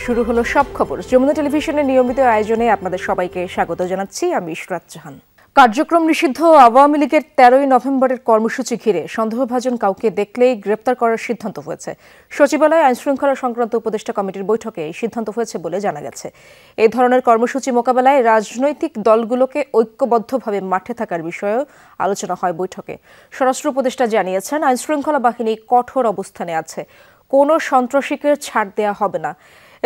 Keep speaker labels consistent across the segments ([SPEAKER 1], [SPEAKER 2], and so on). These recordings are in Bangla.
[SPEAKER 1] শুরু হলো সব খবর। যমুনা টেলিভিশনের নিয়মিত আয়োজনে আপনাদের সবাইকে স্বাগত জানাচ্ছি। আমি ইশরাত জাহান। কার্যক্রম নিষিদ্ধ আওয়ামী লীগের 13ই নভেম্বরের কর্মসূচি ঘিরে সন্দেহভাজন কাউকে দেখলেই গ্রেপ্তার করার সিদ্ধান্ত হয়েছে। সচিবালয়ে আইনশৃঙ্খলা সংক্রান্ত উপদেষ্টা কমিটির বৈঠকে এই সিদ্ধান্ত হয়েছে বলে জানা গেছে। এই ধরনের কর্মসূচি মোকাবেলায় রাজনৈতিক দলগুলোকে ঐক্যবদ্ধভাবে মাঠে থাকার বিষয়েও আলোচনা হয় বৈঠকে। স্বরাষ্ট্র উপদেষ্টা জানিয়েছেন, আইনশৃঙ্খলা বাহিনী কঠোর অবস্থানে আছে, কোনো সন্ত্রাসীকে ছাড় দেয়া হবে না।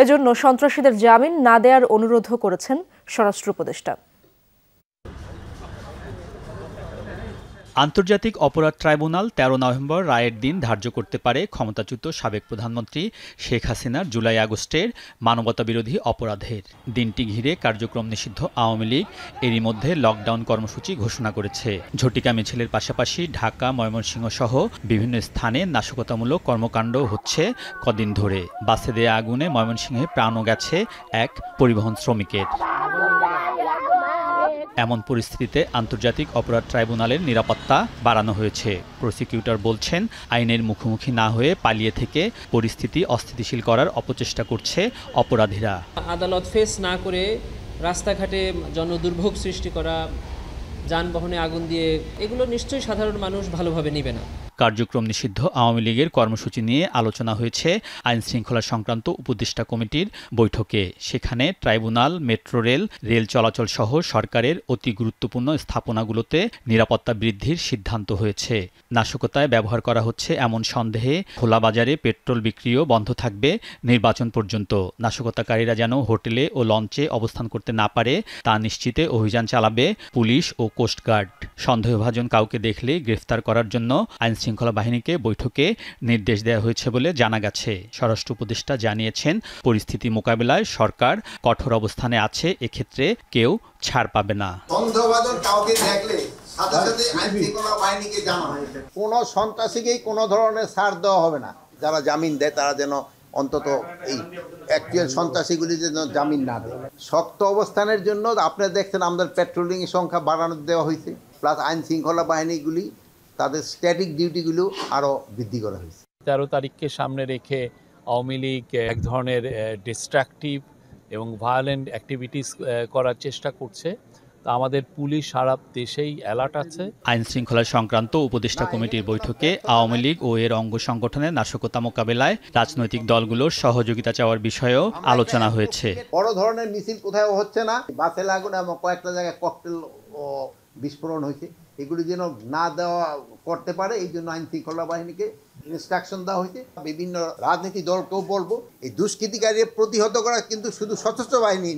[SPEAKER 1] এজন্য সন্ত্রাসীদের জামিন না দেওয়ার অনুরোধও করেছেন স্বরাষ্ট্র উপদেষ্টা।
[SPEAKER 2] আন্তর্জাতিক অপরাধ ট্রাইব্যুনাল 13 নভেম্বর রায়ের দিন ধার্য করতে পারে ক্ষমতাচ্যুত সাবেক প্রধানমন্ত্রী শেখ হাসিনার জুলাই আগস্টের মানবতাবিরোধী অপরাধের। দিনটি ঘিরে কার্যক্রম নিষিদ্ধ আওয়ামী লীগ এরই মধ্যে লকডাউন কর্মসূচি ঘোষণা করেছে। ঝটিকা মিছিলের পাশাপাশি ঢাকা, ময়মনসিংহ সহ বিভিন্ন স্থানে নাশকতামূলক কর্মকাণ্ড হচ্ছে কদিন ধরে। বাসে দেয়া আগুনে ময়মনসিংহে প্রাণও গেছে এক পরিবহন শ্রমিকের। এমন পরিস্থিতিতে আন্তর্জাতিক অপরাধ ট্রাইব্যুনালের নিরাপত্তা বাড়ানো হয়েছে। প্রসিকিউটর বলছেন, আইনের মুখোমুখি না হয়ে পালিয়ে থেকে পরিস্থিতি অস্থিতিশীল করার অপচেষ্টা করছে অপরাধীরা।
[SPEAKER 3] আদালত ফেস না করে রাস্তাঘাটে জনদুর্ভোগ সৃষ্টি করা, যানবাহনে আগুন দিয়ে, এগুলো নিশ্চয়ই সাধারণ মানুষ ভালোভাবে নেবে না।
[SPEAKER 2] কার্যক্রম নিষিদ্ধ আওয়ামী লীগের কর্মসূচি নিয়ে আলোচনা হয়েছে আইন শৃঙ্খলা সংক্রান্ত উপদেষ্টা কমিটির বৈঠকে। সেখানে ট্রাইব্যুনাল, মেট্রো রেল, রেল চলাচল সহ সরকারের অতি গুরুত্বপূর্ণ স্থাপনাগুলোতে নিরাপত্তা বৃদ্ধির সিদ্ধান্ত হয়েছে। নাশকতায় ব্যবহার করা হচ্ছে এমন সন্দেহে খোলা বাজারে পেট্রোল বিক্রিও বন্ধ থাকবে নির্বাচন পর্যন্ত। নাশকতাকারীরা যেন হোটেলে ও লঞ্চে অবস্থান করতে না পারে তা নিশ্চিতে অভিযান চালাবে পুলিশ ও কোস্টগার্ড। সন্দেহভাজন কাউকে দেখলে গ্রেফতার করার জন্য আইন শৃঙ্খলা বাহিনীকে বৈঠকে নির্দেশ দেওয়া হয়েছে বলে জানা গেছে। স্বরাষ্ট্র উপদেষ্টা জানিয়েছেন, পরিস্থিতি মোকাবেলায় সরকার কঠোর অবস্থানে আছে, এক্ষেত্রে কেউ ছাড় পাবে না।
[SPEAKER 4] সন্দেহভাজন কাউকে দেখলে সাথে সাথে আইন শৃঙ্খলা বাহিনীকে জানানো। কোনো সন্ত্রাসীকেই কোনো ধরনের ছাড় দেওয়া হবে না। যারা জামিন দেয় তারা যেন অন্তত এই অ্যাকচুয়াল সন্ত্রাসীগুলি যেন জামিন না দেয়। শক্ত অবস্থানের জন্য আপনারা দেখছেন আমাদের পেট্রোলিং সংখ্যা বাড়ানো দেওয়া হয়েছে, প্লাস আইন শৃঙ্খলা বাহিনীগুলি তাদের স্ট্যাটিক ডিউটিগুলো আরও বৃদ্ধি করা হয়েছে।
[SPEAKER 5] 13 তারিখকে সামনে রেখে আওয়ামী লীগ এক ধরনের ডিস্ট্রাকটিভ এবং ভায়োলেন্ট অ্যাক্টিভিটিস করার চেষ্টা করছে। তা আমাদের পুলিশ সারা দেশেই অ্যালার্ট আছে।
[SPEAKER 2] আইন শৃঙ্খলা সংক্রান্ত উপদেষ্টা কমিটির বৈঠকে আওয়ামী লীগ ও এর অঙ্গ সংগঠনের নাশকতা মোকাবেলায় রাজনৈতিক দলগুলোর সহযোগিতা চাওয়ার বিষয়েও আলোচনা হয়েছে।
[SPEAKER 4] বড় ধরনের মিছিল কোথাও হচ্ছে না, বাসে লাগুন এবং কয়েকটা জায়গায় ককটেল ও বিস্ফোরণ হয়েছে, এগুলি যেন না দেওয়া করতে পারে এই জন্য আইন শৃঙ্খলা বাহিনীকে ইনস্ট্রাকশন দেওয়া হয়েছে। বিভিন্ন রাজনৈতিক দলকেও বলবো, এই দুষ্কৃতিকারীদের প্রতিহত করা কিন্তু শুধু সশস্ত্র বাহিনী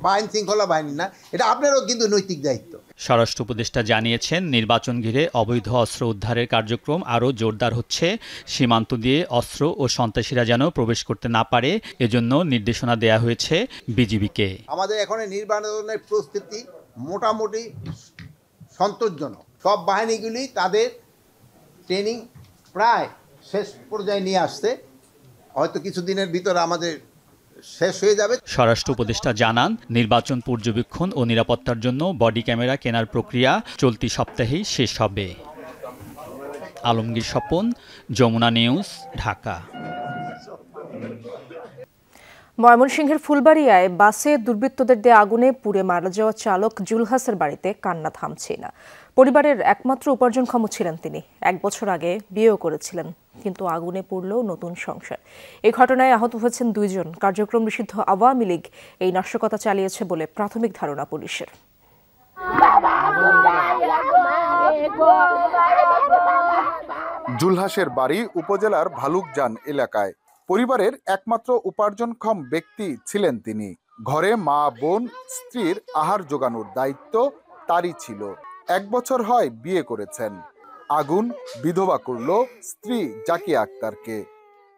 [SPEAKER 4] বা আইন শৃঙ্খলা বাহিনী না, এটা আপনারও কিন্তু নৈতিক দায়িত্ব।
[SPEAKER 2] স্বরাষ্ট্র উপদেষ্টা জানিয়েছেন, নির্বাচন ঘিরে অবৈধ অস্ত্র উদ্ধারের কার্যক্রম আরও জোরদার হচ্ছে। সীমান্ত দিয়ে অস্ত্র ও সন্ত্রাসীরা যেন প্রবেশ করতে না পারে, এজন্য নির্দেশনা দেয়া হয়েছে বিজিবিকে।
[SPEAKER 4] আমাদের এখন নির্বাচনের প্রস্তুতি মোটামুটি সন্তোষজনক। সব বাহিনীগুলি তাদের ট্রেনিং প্রায় শেষ পর্যায়ে নিয়ে আসছে, হয়তো কিছুদিনের ভিতরে আমাদের শেষ হয়ে যাবে।
[SPEAKER 2] স্বরাষ্ট্র উপদেষ্টা জানান, নির্বাচন পর্যবেক্ষণ ও নিরাপত্তার জন্য বডি ক্যামেরা কেনার প্রক্রিয়া চলতি সপ্তাহেই শেষ হবে। আলমগীর স্বপন, যমুনা নিউজ, ঢাকা।
[SPEAKER 1] ময়মনসিংহের ফুলবাড়িয়ায় বাসে দুর্বৃত্তদের দেয়া আগুনে পুড়ে মারা যাওয়া চালক জুলহাসের বাড়িতে কান্না থামছে না। পরিবারের একমাত্র উপার্জনক্ষম ছিলেন তিনি। 1 বছর আগে বিয়েও করেছিলেন, কিন্তু আগুনে পুড়ল নতুন সংসার। এই ঘটনায় আহত হয়েছেন 2 জন। কার্যক্রম নিষিদ্ধ আওয়ামী লীগ এই নাশকতা চালিয়েছে বলে প্রাথমিক ধারণা পুলিশের।
[SPEAKER 6] জুলহাসের বাড়ি উপজেলার ভালুকজান এলাকায়। পরিবারের একমাত্র উপার্জনক্ষম ব্যক্তি ছিলেন তিনি। ঘরে মা, বোন, স্ত্রীর আহার জোগানোর দায়িত্ব তারই ছিল। 1 বছর হয় বিয়ে করেছেন। আগুন বিধবা করল স্ত্রী জাকিয়া আক্তারকে।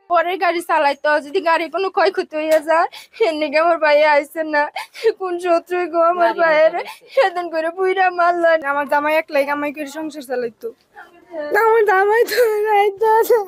[SPEAKER 7] পরের গাড়ি চালাইতো, যদি গাড়ি কোনো ক্ষয়ক্ষতি হয়ে যায়, এমনিকে আমার ভাই আইসেন না, কোন শত্রু গো আমার ভাইয়ের সেদিন করে পুইরা মারলো। আমার জামাই একলাই কামাই করে সংসার চালাইতো, আমার জামাই তো আছে।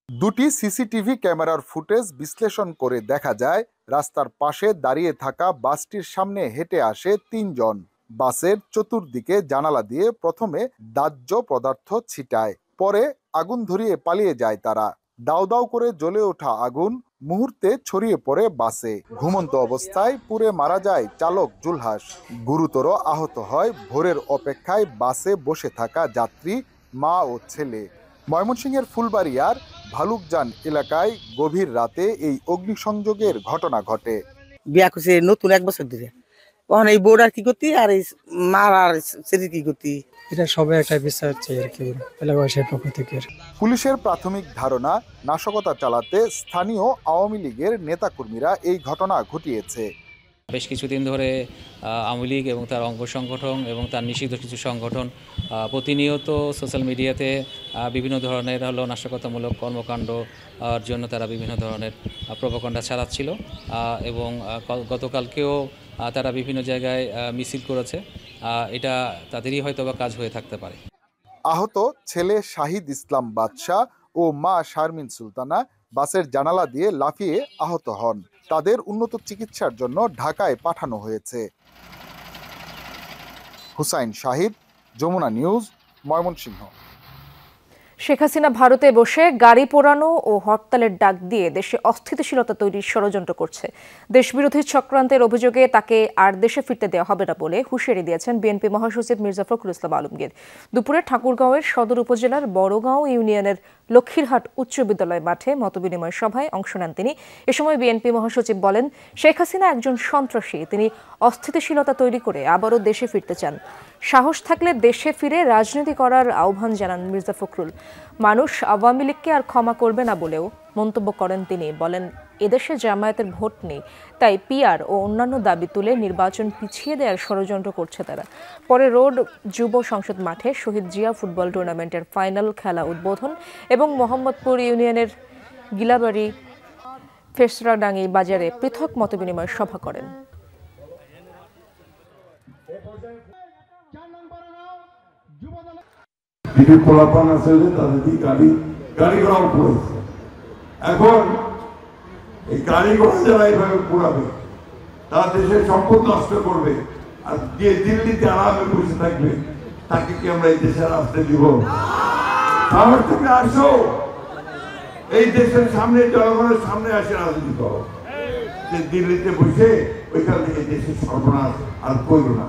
[SPEAKER 6] 2টি সিসিটিভি ক্যামেরার ফুটেজ বিশ্লেষণ করে দেখা যায়, রাস্তার পাশে দাঁড়িয়ে থাকা বাসটির সামনে হেঁটে আসে 3 জন। বাসের চতুর্দিকে জানালা দিয়ে প্রথমে দাহ্য পদার্থ ছিটায়, পরে আগুন ধরিয়ে পালিয়ে যায় তারা। দাউ দাউ করে জ্বলে ওঠা আগুন মুহূর্তে ছড়িয়ে পড়ে বাসে। ঘুমন্ত অবস্থায় পুড়ে মারা যায় চালক জুলহাস। গুরুতর আহত হয় ভোরের অপেক্ষায় বাসে বসে থাকা যাত্রী, মা ও ছেলে। ময়মনসিংহের ফুলবাড়িয়ার ভালুকজান এলাকায় গভীর রাতে এই অগ্নিসংযোগের ঘটনা ঘটে।
[SPEAKER 8] বিয়া করছে নতুন 1 বছর ধরে, তখন এই বোর্ড আর কি করতি আর এই মার আর ছেলে কি করতি,
[SPEAKER 9] এটা সবাই একটা বিচার চাই আর কি এলাকাবাসীর পক্ষ থেকে।
[SPEAKER 6] পুলিশের প্রাথমিক ধারণা, নাশকতা চালাতে স্থানীয় আওয়ামী লীগের নেতাকর্মীরা এই ঘটনা ঘটিয়েছে।
[SPEAKER 10] বেশ কিছুদিন ধরে আওয়ামী লীগ এবং তার অঙ্গ সংগঠন এবং তার নিষিদ্ধ কিছু সংগঠন প্রতিনিয়ত সোশ্যাল মিডিয়াতে বিভিন্ন ধরনের নাশকতামূলক কর্মকাণ্ড জন্য তারা বিভিন্ন ধরনের প্রোপাগান্ডা চালাচ্ছিল এবং গতকালকেও তারা বিভিন্ন জায়গায় মিছিল করেছে। এটা তাদেরই হয়তো বা কাজ হয়ে থাকতে পারে।
[SPEAKER 6] আহত ছেলে শাহিদ ইসলাম বাদশা ও মা শারমিন সুলতানা বাসের জানালা দিয়ে লাফিয়ে আহত হন। তাদের উন্নত চিকিৎসার জন্য ঢাকায় পাঠানো হয়েছে। হুসাইন শাহিদ, যমুনা নিউজ, ময়মনসিংহ।
[SPEAKER 1] শেখ হাসিনা ভারতে বসে গাড়ি পোড়ানো ও হরতালের ডাক দিয়ে দেশে অস্থিতিশীলতা তৈরির ষড়যন্ত্র করছে। দেশবিরোধী চক্রান্তের অভিযোগে তাকে আর দেশে ফিরতে দেওয়া হবে না বলে হুঁশিয়ারি দিয়েছেন বিএনপি মহাসচিব মির্জা ফখরুল ইসলাম আলমগীর। দুপুরে ঠাকুরগাঁওয়ের সদর উপজেলার বড়গাঁও ইউনিয়নের লক্ষ্মীরহাট উচ্চ বিদ্যালয় মাঠে মতবিনিময় সভায় অংশ নেন তিনি। এ সময় বিএনপি মহাসচিব বলেন, শেখ হাসিনা একজন সন্ত্রাসী, তিনি অস্থিতিশীলতা তৈরি করে আবারও দেশে ফিরতে চান। সাহস থাকলে দেশে ফিরে রাজনীতি করার আহ্বান জানান মির্জা ফখরুল। মানুষ আওয়ামী লীগকে আর ক্ষমা করবে না বলেও মন্তব্য করেন তিনি। বলেন, এদেশে জামায়াতের ভোট নেই, তাই পিআর ও অন্যান্য দাবি তুলে নির্বাচন পিছিয়ে দেওয়ার ষড়যন্ত্র করছে তারা। পরে রোড যুব সংসদ মাঠে শহীদ জিয়া ফুটবল টুর্নামেন্টের ফাইনাল খেলা উদ্বোধন এবং মোহাম্মদপুর ইউনিয়নের গিলাবাড়ি ফেসরাডাঙ্গি বাজারে পৃথক মতবিনিময় সভা করেন।
[SPEAKER 11] এখন এই গাড়ি ঘোড়া যারা এইভাবে পুরাবে তারা দেশের সম্পদ নষ্ট করবে, আর যে দিল্লিতে আরামে বসে থাকবে তাকে কি আমরা এই দেশের আসতে দিব? তাহলে তুমি আসো, এই দেশের সামনে, জনগণের সামনে আসে রাজনীতি করো। যে দিল্লিতে বসে ওইখান থেকে দেশের সর্বনাশ আর করো না।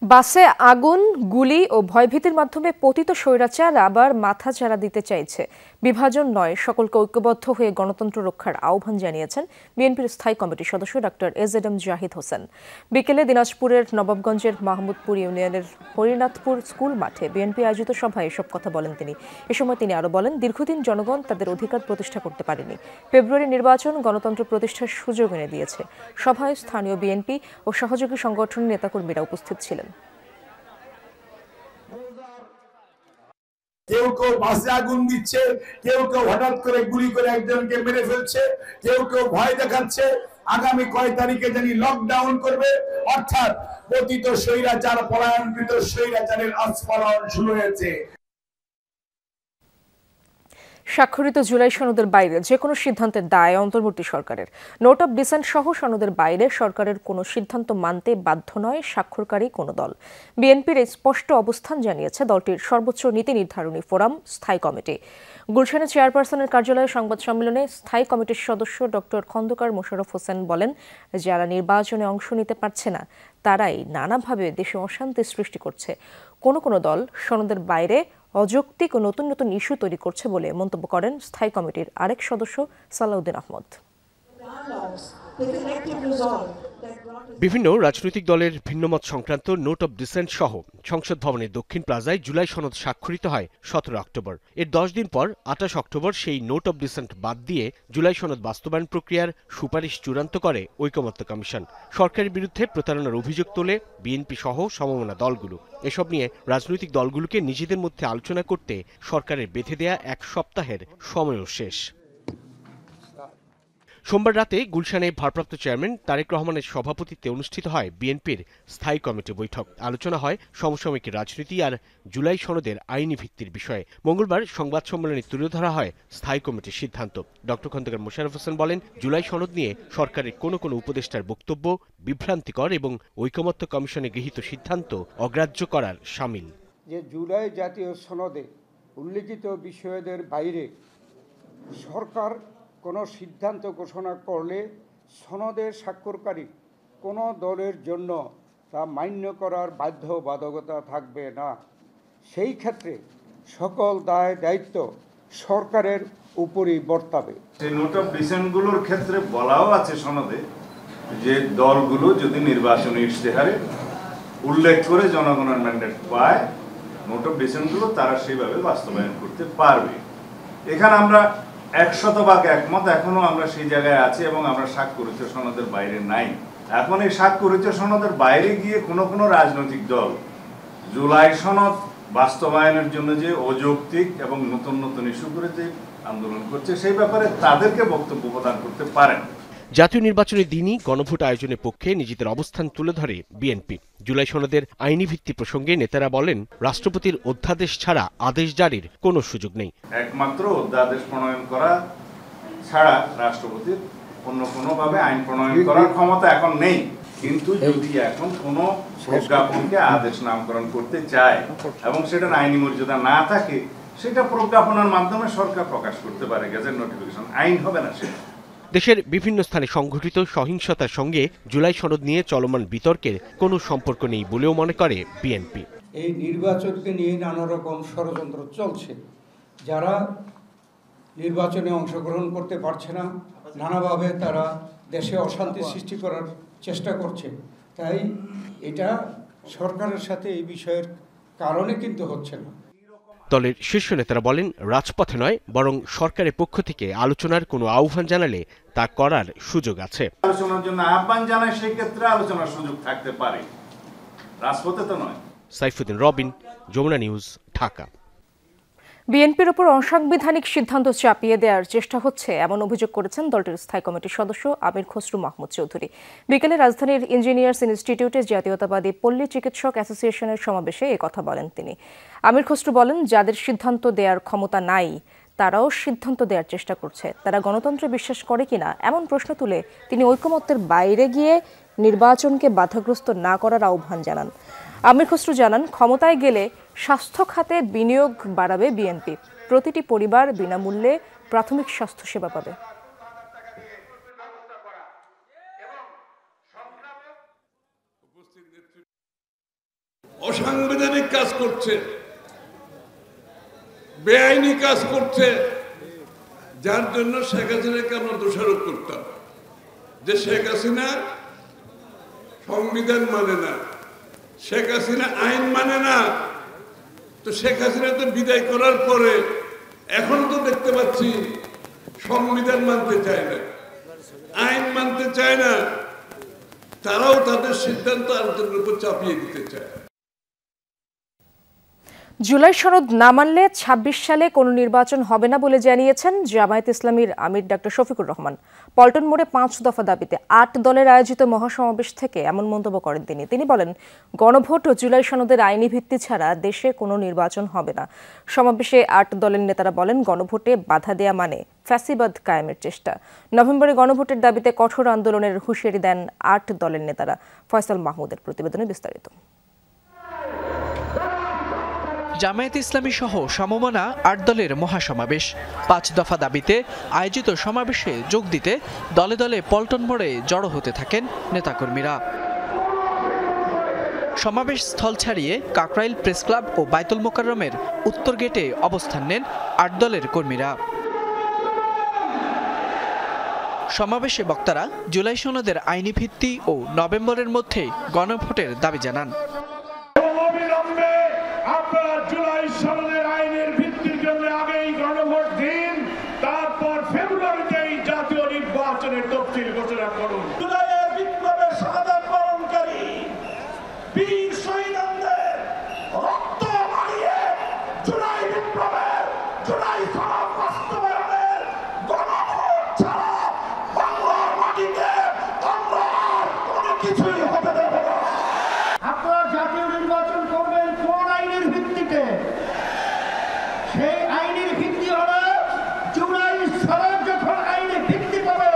[SPEAKER 1] বাসে আগুন, গুলি ও ভয়ভীতির মাধ্যমে পতিত স্বৈরাচার আবার মাথাচাড়া দিতে চাইছে। বিভাজন নয়, সকলকে ঐক্যবদ্ধ হয়ে গণতন্ত্র রক্ষার আহ্বান জানিয়েছেন বিএনপির স্থায়ী কমিটির সদস্য ডক্টর এজেডএম জাহিদ হোসেন। বিকেলে দিনাজপুরের নবাবগঞ্জের মাহমুদপুর ইউনিয়নের হরিনাথপুর স্কুল মাঠে বিএনপি আয়োজিত সভায় এসব কথা বলেন তিনি। এ সময় তিনি আরও বলেন, দীর্ঘদিন জনগণ তাদের অধিকার প্রতিষ্ঠা করতে পারেনি। ফেব্রুয়ারি নির্বাচন গণতন্ত্র প্রতিষ্ঠার সুযোগ এনে দিয়েছে। সভায় স্থানীয় বিএনপি ও সহযোগী সংগঠনের নেতাকর্মীরা উপস্থিত ছিলেন।
[SPEAKER 11] কেউ কেউ বাসে আগুন দিচ্ছে, কেউ কেউ হঠাৎ করে গুলি করে একজনকে মেরে ফেলছে, কেউ কেউ ভয় দেখাচ্ছে আগামী কয় তারিখে জানি লকডাউন করবে। অর্থাৎ পতিত স্বৈরাচার, পলায়নকৃত স্বৈরাচারের আস্ফালন শুরু হয়েছে।
[SPEAKER 1] স্বাক্ষরিত জুলাই সনদের বাইরে যে কোনো সিদ্ধান্তের দায় অন্তর্বর্তী সরকারের। নোট অব ডিসেন্ট সহ সনদের বাইরে সরকারের কোনো সিদ্ধান্ত মানতে বাধ্য নয় স্বাক্ষরকারী কোনো দল। বিএনপির স্পষ্ট অবস্থান জানিয়েছে দলটির সর্বোচ্চ নীতি নির্ধারণী ফোরাম স্থায়ী কমিটি। গুলশানে চেয়ারপারসনের কার্যালয়ে সংবাদ সম্মেলনে স্থায়ী কমিটির সদস্য ডক্টর খন্দকার মোশাররফ হোসেন বলেন, যারা নির্বাচনে অংশ নিতে পারছে না তারাই নানাভাবে দেশে অশান্তি সৃষ্টি করছে। কোনো দল সনদের বাইরে অযৌক্তিক ও নতুন নতুন ইস্যু তৈরি করছে বলে মন্তব্য করেন স্থায়ী কমিটির আরেক সদস্য সালাউদ্দিন আহমদ।
[SPEAKER 12] বিভিন্ন রাজনৈতিক দলের ভিন্নমত সংক্রান্ত নোট অব ডিসেন্ট সহ সংসদ ভবনের দক্ষিণ প্লাজায় জুলাই সনদ স্বাক্ষরিত হয় 17 অক্টোবর। এর 10 দিন পর 28 অক্টোবর সেই নোট অব ডিসেন্ট বাদ দিয়ে জুলাই সনদ বাস্তবায়ন প্রক্রিয়ার সুপারিশ চূড়ান্ত করে ঐকমত্য কমিশন। সরকারের বিরুদ্ধে প্রতারণার অভিযোগ তোলে বিএনপি সহ সমমনা দলগুলো। এসব নিয়ে রাজনৈতিক দলগুলোকে নিজেদের মধ্যে আলোচনা করতে সরকারের বেঁধে দেয়া 1 সপ্তাহের সময়ও শেষ। সোমবার রাতে গুলশানে ভারপ্রাপ্ত চেয়ারম্যান তারেক রহমানের সভাপতিত্বে অনুষ্ঠিত হয় বিএনপির স্থায়ী কমিটির বৈঠক। আলোচনা হয় সমসাময়িক রাজনীতি আর জুলাই সনদের আইনি ভিত্তির বিষয়ে। মঙ্গলবার সংবাদ সম্মেলনে তুলে ধরা হয় স্থায়ী কমিটির সিদ্ধান্ত। ডক্টর খন্দকার মোশাররফ হোসেন বলেন, জুলাই সনদ নিয়ে সরকারের কোনো উপদেষ্টার বক্তব্য বিভ্রান্তিকর এবং ঐকমত্য কমিশনে গৃহীত সিদ্ধান্ত অগ্রাহ্য করার শামিল।
[SPEAKER 13] যে জুলাই জাতীয় সনদে উল্লিখিত বিষয়দের বাইরে সরকার কোনো সিদ্ধান্ত ঘোষণা করলে সনদে স্বাক্ষরকারী কোনো দলের জন্য তা মান্য করার বাধ্যবাধকতা থাকবে না। সেই ক্ষেত্রে সকল দায় দায়িত্ব সরকারের উপরই বর্তাবে।
[SPEAKER 14] সেই নোট অফ ডিসেন্টগুলোর ক্ষেত্রে বলাও আছে সনদে যে দলগুলো যদি নির্বাচনী ইশতেহারে উল্লেখ করে জনগণের ম্যান্ডেট পায়, নোট অফ ডিসেন্টগুলো তারা সেইভাবে বাস্তবায়ন করতে পারবে। এখানে আমরা 100% একমত। এখনো আমরা সেই জায়গায় আছি এবং আমরা স্বাক্ষরিত সনদের বাইরে নাই। এখন এই স্বাক্ষরিত সনদের বাইরে গিয়ে কোনো রাজনৈতিক দল জুলাই সনদ বাস্তবায়নের জন্য যে অযৌক্তিক এবং নতুন নতুন ইস্যু করে যে আন্দোলন করছে, সেই ব্যাপারে তাদেরকে বক্তব্য প্রদান করতে পারেন।
[SPEAKER 12] জাতীয় নির্বাচনের দিনই গণভোট আয়োজনের পক্ষে নিজেদের অবস্থান তুলে ধরে বিএনপি। জুলাই সনদের আইনি ভিত্তি প্রসঙ্গে নেতারা বলেন, রাষ্ট্রপতির অধ্যাদেশ ছাড়া আদেশ জারির কোনো সুযোগ নেই।
[SPEAKER 14] একমাত্র অধ্যাদেশ প্রণয়ন করা ছাড়া রাষ্ট্রপতির অন্য কোনোভাবে আইন প্রণয়ন করার ক্ষমতা এখন নেই। কিন্তু যদি এখন কোনো প্রজ্ঞাপনকে আদেশ নামকরণ করতে চায় এবং সেটার আইনি মর্যাদা না থাকে, সেটা প্রজ্ঞাপনের মাধ্যমে সরকার প্রকাশ করতে পারে, গেজেট নোটিফিকেশন, আইন হবে না সেটা।
[SPEAKER 12] দেশের বিভিন্ন স্থানে সংঘটিত সহিংসতার সঙ্গে জুলাই সনদ নিয়ে চলমান বিতর্কের কোনো সম্পর্ক নেই বলেও মনে করে বিএনপি।
[SPEAKER 13] এই নির্বাচনকে নিয়ে নানা রকম ষড়যন্ত্র চলছে। যারা নির্বাচনে অংশগ্রহণ করতে পারছে না, নানাভাবে তারা দেশে অশান্তি সৃষ্টি করার চেষ্টা করছে। তাই এটা সরকারের সাথে এই বিষয়ের কারণে কিন্তু হচ্ছে না।
[SPEAKER 12] দলের শীর্ষ নেতারা বলেন, রাজপথে নয় বরং সরকারের পক্ষ থেকে আলোচনার কোনো আহ্বান জানালে তা করার সুযোগ আছে।
[SPEAKER 14] আলোচনার জন্য আহ্বান জানায়, সেই ক্ষেত্রে আলোচনার সুযোগ থাকতে পারে, রাজপথে তো নয়।
[SPEAKER 12] সাইফুদ্দিন রবিন, যমুনা নিউজ, ঢাকা।
[SPEAKER 1] বিএনপির ওপর অসাংবিধানিক সিদ্ধান্ত চাপিয়ে দেওয়ার চেষ্টা হচ্ছে এমন অভিযোগ করেছেন দলটির স্থায়ী কমিটির সদস্য আমির খসরু মাহমুদ চৌধুরী। বিকেলে রাজধানীর ইঞ্জিনিয়ার্স ইনস্টিটিউটে জাতীয়তাবাদী পল্লী চিকিৎসক অ্যাসোসিয়েশনের সমাবেশে একথা বলেন তিনি। আমির খসরু বলেন, যাদের সিদ্ধান্ত দেওয়ার ক্ষমতা নাই তারাও সিদ্ধান্ত দেওয়ার চেষ্টা করছে। তারা গণতন্ত্রে বিশ্বাস করে কিনা এমন প্রশ্ন তুলে তিনি ঐকমত্যের বাইরে গিয়ে নির্বাচনকে বাধাগ্রস্ত না করার আহ্বান জানান। আমির খসরু জানান, ক্ষমতায় গেলে স্বাস্থ্য খাতে বিনিয়োগ বাড়াবে বিএনপি। প্রতিটি পরিবার বিনামূল্যে প্রাথমিক স্বাস্থ্যসেবা পাবে।
[SPEAKER 11] অসাংবিধানিক কাজ করছে, বেআইনি কাজ করছে, যার জন্য শেখ হাসিনাকে আমরা দোষারোপ করতাম যে শেখ হাসিনা সংবিধান মানে না, শেখ হাসিনা আইন মানে না। তো শেখ হাসিনা তো বিদায় করার পরে এখন তো দেখতে পাচ্ছি সংবিধান মানতে চায় না, আইন মানতে চায় না, তারাও তাদের সিদ্ধান্ত আরেকজনের উপর চাপিয়ে দিতে চায়।
[SPEAKER 1] জুলাই সনদ না মানলে ২৬ সালে কোনো নির্বাচন হবে না বলে জানিয়েছেন জামায়াত ইসলামীর আমির ডা. শফিকুর রহমান। পল্টন মোড়ে ৫ দফা দাবিতে ৮ দলের আয়োজিত মহাসমাবেশ থেকে এমন মন্তব্য করেন তিনি বলেন, গণভোট ও জুলাই সনদের আইনি ভিত্তি ছাড়া দেশে কোনো নির্বাচন হবে না। সমাবেশে ৮ দলের নেতারা বলেন, গণভোটে বাধা দেয়া মানে ফ্যাসিবাদ কায়েমের চেষ্টা। নভেম্বরে গণভোটের দাবিতে কঠোর আন্দোলনের হুঁশিয়ারি দেন ৮ দলের নেতারা। ফয়সাল মাহমুদের প্রতিবেদনে বিস্তারিত।
[SPEAKER 15] জামায়াত ইসলামী সহ সমমনা ৮ দলের মহাসমাবেশ। ৫ দফা দাবিতে আয়োজিত সমাবেশে যোগ দিতে দলে দলে পল্টন মোড়ে জড়ো হতে থাকেন নেতাকর্মীরা। সমাবেশ স্থল ছাড়িয়ে কাকরাইল প্রেস ক্লাব ও বায়তুল মোকাররমের উত্তর গেটে অবস্থান নেন ৮ দলের কর্মীরা। সমাবেশে বক্তারা জুলাই সনদের আইনি ভিত্তি ও নভেম্বরের মধ্যে গণভোটের দাবি জানান।
[SPEAKER 16] জুলাই সনদের আইনের ভিত্তির জন্য আগেই গণভোট দিন, তারপর ফেব্রুয়ারিতেই জাতীয় নির্বাচনের তফসিল ঘোষণা করুন। জুলাইয়ের বিপ্লবের শাহাদাত বরণকারী বীর শহীদদের রক্ত মারিয়ে জুলাই বিপ্লবের, জুলাই সনদ বাস্তবায়নের গণভোট ছাড়া বাংলার মাটিতে আমরা আর কোনো কিছুই হতে দেব না। আপনারা জাতীয় নির্বাচন করবেন কোন আইনের ভিত্তিতে? সেই আইনের ভিত্তি হলো জুলাই সনদ যখন আইনের ভিত্তি পাবে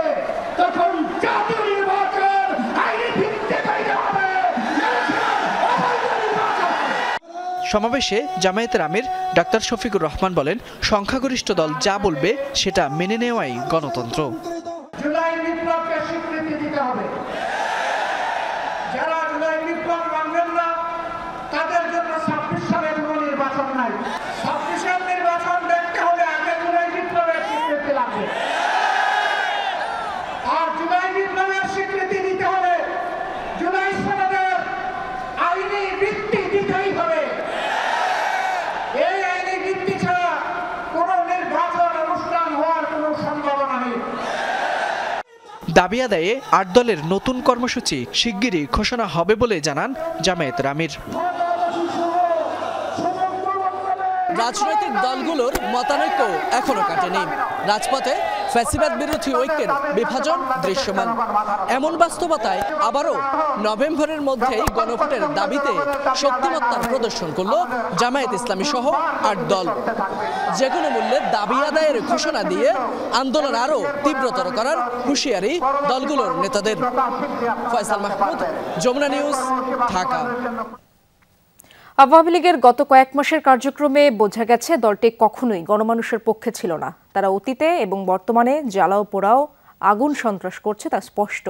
[SPEAKER 16] তখন জাতীয় নির্বাচন আইনের ভিত্তিতে হবে।
[SPEAKER 15] সমাবেশে জামায়াতের আমির ডাক্তার শফিকুর রহমান বলেন, সংখ্যাগরিষ্ঠ দল যা বলবে সেটা মেনে নেওয়াই গণতন্ত্র।
[SPEAKER 16] জুলাই বিপ্লবকে স্বীকৃতি দিতে হবে। যারা জুলাই বিপ্লব মানবেন না তাদের জন্য 26 সালের কোনো নির্বাচন নাই। 26 সালের নির্বাচন দেখতে হলে আগে জুলাই বিপ্লবের স্বীকৃতি লাগবে। আর জুলাই বিপ্লবের স্বীকৃতি দিতে হলে জুলাই সনদের আইনি ভিত্তি দিতেই হবে। এই আইনি ভিত্তি ছাড়া কোনো নির্বাচন অনুষ্ঠান হওয়ার কোনো সম্ভাবনা নেই।
[SPEAKER 15] দাবি আদায়ে 8 দলের নতুন কর্মসূচি শিগগিরই ঘোষণা হবে বলে জানান জামায়াতের আমির।
[SPEAKER 17] রাজনৈতিক দলগুলোর মতানৈক্য এখনো কাটেনি। রাজপথে ফ্যাসিবাদ বিরোধী ঐক্যের বিভাজন দৃশ্যমান। এমন বাস্তবতায় আবারও নভেম্বরের মধ্যেই গণভোটের দাবিতে শক্তিমত্তার প্রদর্শন করল জামায়াত ইসলামী সহ 8 দল। যে কোনো মূল্যে দাবি আদায়ের ঘোষণা দিয়ে আন্দোলন আরও তীব্রতর করার হুঁশিয়ারি দলগুলোর নেতাদের। ফয়সাল মাহমুদ, যমুনা নিউজ, ঢাকা।
[SPEAKER 1] আওয়ামী লীগের গত কয়েক মাসের কার্যক্রমে বোঝা গেছে দলটি কখনোই গণমানুষের পক্ষে ছিল না। তারা অতীতে এবং বর্তমানে জ্বালাও পোড়াও আগুন সন্ত্রাস করছে তা স্পষ্ট,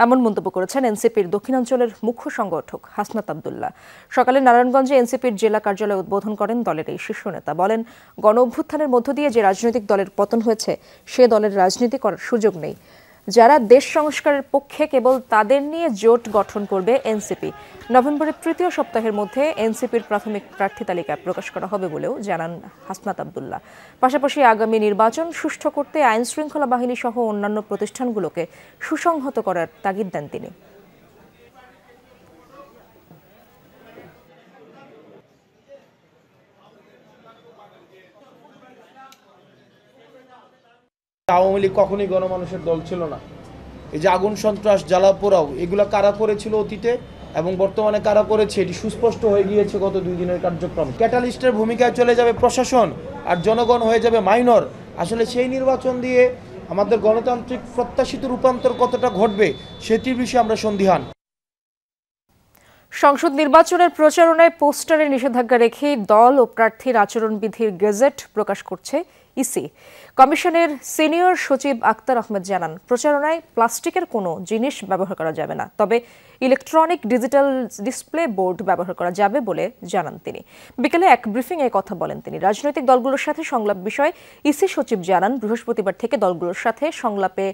[SPEAKER 1] এমন মন্তব্য করেছেন এনসিপির দক্ষিণাঞ্চলের মুখ্য সংগঠক হাসনাত আব্দুল্লাহ। সকালে নারায়ণগঞ্জে এনসিপির জেলা কার্যালয় উদ্বোধন করেন দলের এই শীর্ষ নেতা। বলেন, গণ অভ্যুত্থানের মধ্য দিয়ে যে রাজনৈতিক দলের পতন হয়েছে সে দলের রাজনীতি করার সুযোগ নেই। যারা দেশ সংস্কারের পক্ষে কেবল তাদের নিয়ে জোট গঠন করবে এনসিপি। নভেম্বরের তৃতীয় সপ্তাহের মধ্যে এনসিপির প্রাথমিক প্রার্থী তালিকা প্রকাশ করা হবে বলেও জানান হাসনাত আব্দুল্লাহ। পাশাপাশি আগামী নির্বাচন সুষ্ঠু করতে আইন শৃঙ্খলা বাহিনী সহ অন্যান্য প্রতিষ্ঠানগুলোকে সুসংহত করার তাগিদ দেন তিনি।
[SPEAKER 18] আওয়ামী লীগ কখনোই গণমানুষের দল ছিল না। এই যে আগুন সন্ত্রাস জ্বালা পোড়াও এগুলো কারা করেছিল অতীতে এবং বর্তমানে কারা করেছে এটি সুস্পষ্ট হয়ে গিয়েছে গত 2 দিনের কার্যক্রম। ক্যাটালিস্টের ভূমিকায় চলে যাবে প্রশাসন আর জনগণ হয়ে যাবে মাইনর। আসলে সেই নির্বাচন দিয়ে আমাদের গণতান্ত্রিক প্রত্যাশিত রূপান্তর কতটা ঘটবে সেটির বিষয়ে আমরা সন্দিহান।
[SPEAKER 1] সংসদ নির্বাচনের প্রচারণায় পোস্টারে নিষেধাজ্ঞা রেখে দল ও প্রার্থীর আচরণবিধির গেজেট প্রকাশ করছে ইসি। কমিশনের সিনিয়র সচিব আক্তার আহমেদ জানান, প্রচারণায় প্লাস্টিকের কোনো জিনিস ব্যবহার করা যাবে না, তবে ইলেকট্রনিক ডিজিটাল ডিসপ্লে বোর্ড ব্যবহার করা যাবে বলে জানান তিনি। বিকেলে এক ব্রিফিংয়ে কথা বলেন তিনি। রাজনৈতিক দলগুলোর সাথে সংলাপ বিষয়ে ইসি সচিব জানান, বৃহস্পতিবার থেকে দলগুলোর সাথে সংলাপে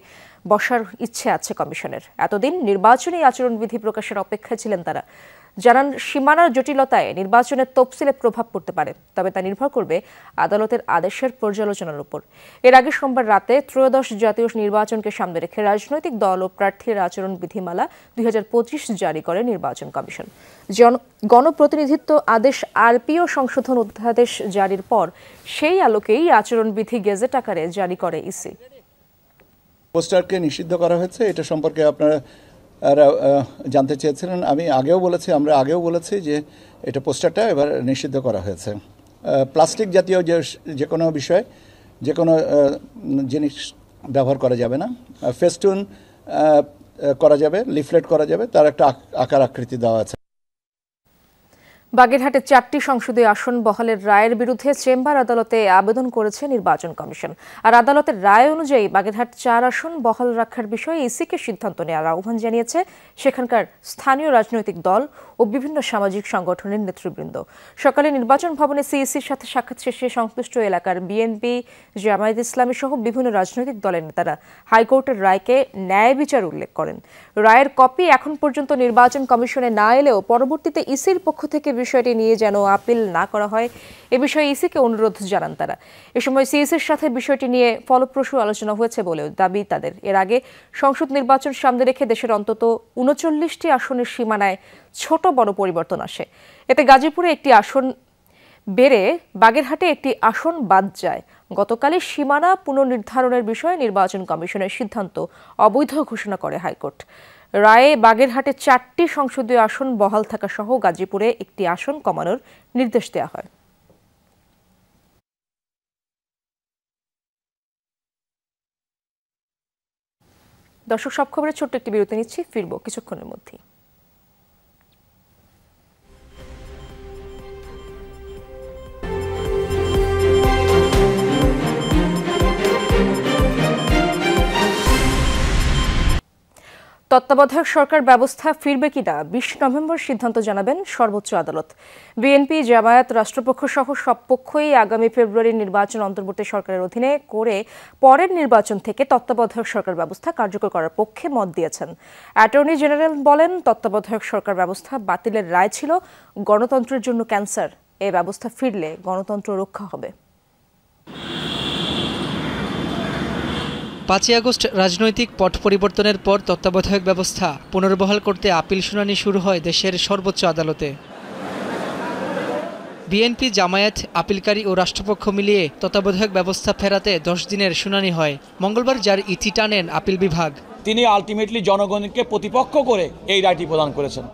[SPEAKER 1] বসার ইচ্ছে আছে কমিশনের। এতদিন নির্বাচনী আচরণবিধি প্রকাশের অপেক্ষায় ছিলেন তারা। জানান, সীমানার জটিলতায় নির্বাচনের তফসিলে প্রভাব পড়তে পারে, তবে তা নির্ভর করবে আদালতের আদেশের পর্যালোচনার উপর। এর আগে সোমবার রাতে ত্রয়োদশ জাতীয় নির্বাচনকে সামনে রেখে রাজনৈতিক দল ও প্রার্থীর আচরণ বিধিমালা 2025 জারি করে নির্বাচন কমিশন। গণপ্রতিনিধিত্ব আদেশ আরপিও সংশোধন অধ্যাদেশ জারির পর সেই আলোকেই আচরণবিধি গেজেট আকারে জারি করে ইসি।
[SPEAKER 19] পোস্টারকে নিষিদ্ধ করা হয়েছে, এটা সম্পর্কে আপনারা জানতে চেয়েছিলেন। আমরা আগেও বলেছি যে এটা পোস্টারটা এবার নিষিদ্ধ করা হয়েছে। প্লাস্টিক জাতীয় যে কোনো বিষয়, যে কোনো জিনিস ব্যবহার করা যাবে না। ফেস্টুন করা যাবে, লিফলেট করা যাবে, তার একটা আকার আকৃতি দেওয়া আছে।
[SPEAKER 1] বাগেরহাটে 4টি সংসদীয় আসন বহালের রায়ের বিরুদ্ধে চেম্বার আদালতে আবেদন করেছে নির্বাচন কমিশন। আর আদালতের রায় অনুযায়ী বাগেরহাট 4 আসন বহাল রাখার বিষয়ে ইসিকে সিদ্ধান্ত নেওয়ার আহ্বান জানিয়েছে সেখানকার স্থানীয় রাজনৈতিক দল ও বিভিন্ন সামাজিক সংগঠনের নেতৃবৃন্দ। সকালে নির্বাচন ভবনে সিইসির সাথে সাক্ষাৎ শেষে সংশ্লিষ্ট এলাকার বিএনপি, জামায়াত ইসলামী সহ বিভিন্ন রাজনৈতিক দলের নেতারা হাইকোর্টের রায়কে ন্যায় বিচার উল্লেখ করেন। রায়ের কপি এখন পর্যন্ত নির্বাচন কমিশনে না এলেও পরবর্তীতে ইসির পক্ষ থেকে বিষয়টি নিয়ে যেন আপিল না করা হয় এ বিষয়ে ইসিকে অনুরোধ জানান তারা। এ সময় সিইসির সাথে বিষয়টি নিয়ে ফলপ্রসূ আলোচনা হয়েছে বলেও দাবি তাদের। এর আগে সংসদ নির্বাচন সামনে রেখে দেশের অন্তত 39টি আসনের সীমানায় ছোট বড় পরিবর্তন আসে। এতে গাজীপুরে একটি আসন বেড়ে বাগেরহাটে একটি আসন বাদ যায়। গতকালই সীমানা পুনর্নির্ধারণের বিষয়ে নির্বাচন কমিশনের সিদ্ধান্ত অবৈধ ঘোষণা করে হাইকোর্ট। রায়ে বাগেরহাটে 4টি সংসদীয় আসন বহাল থাকা সহ গাজীপুরে একটি আসন কমানোর নির্দেশ দেওয়া হয়। দর্শক, সব খবরের ছোট্ট একটি বিরতি নিচ্ছি, ফিরবো কিছুক্ষণের মধ্যেই। তত্ত্বাবধায়ক সরকার ব্যবস্থা ফিরবে কিনা ২০ নভেম্বর সিদ্ধান্ত জানাবেন সর্বোচ্চ আদালত। বিএনপি, জামায়াত, রাষ্ট্রপক্ষ সহ সব পক্ষই আগামী ফেব্রুয়ারির নির্বাচন অন্তর্বর্তী সরকারের অধীনে করে পরের নির্বাচন থেকে তত্ত্বাবধায়ক সরকার ব্যবস্থা কার্যকর করার পক্ষে মত দিয়েছেন। অ্যাটর্নি জেনারেল বলেন, তত্ত্বাবধায়ক সরকার ব্যবস্থা বাতিলের রায় ছিল গণতন্ত্রের জন্য ক্যান্সার। এই ব্যবস্থা ফিরলে গণতন্ত্র রক্ষা হবে।
[SPEAKER 15] ৫ই আগস্ট রাজনৈতিক পট পরিবর্তনের পর তত্ত্বাবধায়ক ব্যবস্থা পুনর্বহাল করতে আপিল শুনানি শুরু হয় দেশের সর্বোচ্চ আদালতে। বিএনপি, জামায়াত, আপিলকারী ও রাষ্ট্রপক্ষ মিলিয়ে তত্ত্বাবধায়ক ব্যবস্থা ফেরাতে ১০ দিনের শুনানি হয়। মঙ্গলবার যার ইতি টানেন আপিল বিভাগ।
[SPEAKER 20] তিনি আলটিমেটলি জনগণকে প্রতিপক্ষ করে এই রায়টি প্রদান করেছেন।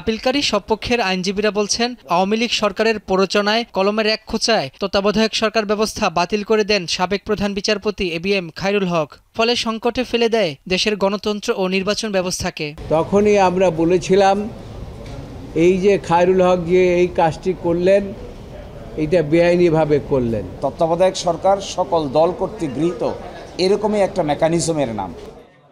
[SPEAKER 15] আপিলকারী সব পক্ষের আইনজীবীরা বলছেন, আওয়ামী লীগ সরকারের প্ররোচনায় কলমের এক খোঁচায় তত্ত্বাবধায়ক সরকার ব্যবস্থা বাতিল করে দেন সাবেক প্রধান বিচারপতি ABM খায়রুল হক। ফলে সংকটে ফেলে দেয় দেশের গণতন্ত্র ও নির্বাচন ব্যবস্থাকে।
[SPEAKER 21] তখনই আমরা বলেছিলাম, এই যে খায়রুল হক যে এই কাজটি করলেন, এটা বেআইনিভাবে করলেন।
[SPEAKER 22] তত্ত্বাবধায়ক সরকার সকল দল কর্তৃক গৃহীত এরকমই একটা মেকানিজমের নাম।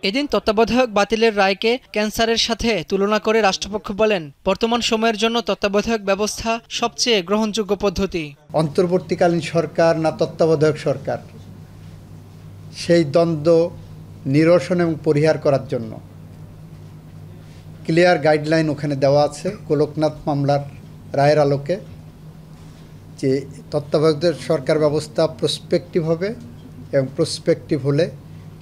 [SPEAKER 15] এদিন তত্ত্বাবধায়ক বাতিলের রায়কে ক্যান্সারের সাথে তুলনা করে রাষ্ট্রপক্ষ বলেন, বর্তমান সময়ের জন্য তত্ত্বাবধায়ক ব্যবস্থা সবচেয়ে গ্রহণযোগ্য পদ্ধতি।
[SPEAKER 23] অন্তর্বর্তীকালীন সরকার না তত্ত্বাবধায়ক সরকার, সেই দ্বন্দ্ব নিরসন এবং পরিহার করার জন্য ক্লিয়ার গাইডলাইন ওখানে দেওয়া আছে গোলকনাথ মামলার রায়ের আলোকে, যে তত্ত্বাবধায়ক সরকার ব্যবস্থা প্রসপেক্টিভ হবে এবং প্রসপেক্টিভ হলে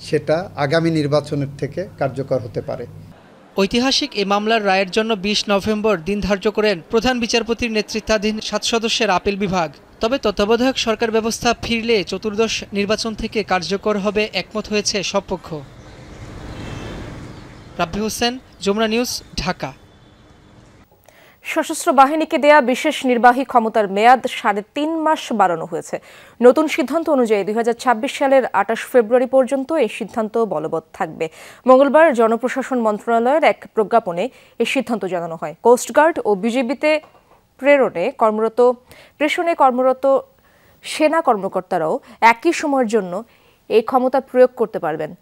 [SPEAKER 23] সেটা আগামী নির্বাচনের থেকে কার্যকর হতে পারে।
[SPEAKER 15] ঐতিহাসিক এই মামলার রায়ের জন্য ২০ নভেম্বর দিন ধার্য করেন প্রধান বিচারপতির নেতৃত্বাধীন ৭ সদস্যের আপিল বিভাগ। তবে তত্ত্বাবধায়ক সরকার ব্যবস্থা ফিরলে চতুর্দশ নির্বাচন থেকে কার্যকর হবে একমত হয়েছে সব পক্ষ। রাব্বি হোসেন, যমুনা নিউজ, ঢাকা।
[SPEAKER 1] সশস্ত্র বাহিনীকে দেয়া বিশেষ নির্বাহী ক্ষমতার মেয়াদ ৩.৫ মাস বাড়ানো হয়েছে। নতুন সিদ্ধান্ত অনুযায়ী ২০২৬ সালের ২৮ ফেব্রুয়ারি পর্যন্ত এই সিদ্ধান্ত বলবৎ থাকবে। মঙ্গলবার জনপ্রশাসন মন্ত্রণালয়ের এক প্রজ্ঞাপনে এই সিদ্ধান্ত জানানো হয়। কোস্টগার্ড ও বিজিবিতে প্রেষণে কর্মরত সেনা কর্মকর্তারাও একই সময়ের জন্য এই ক্ষমতা প্রয়োগ করতে পারবেন।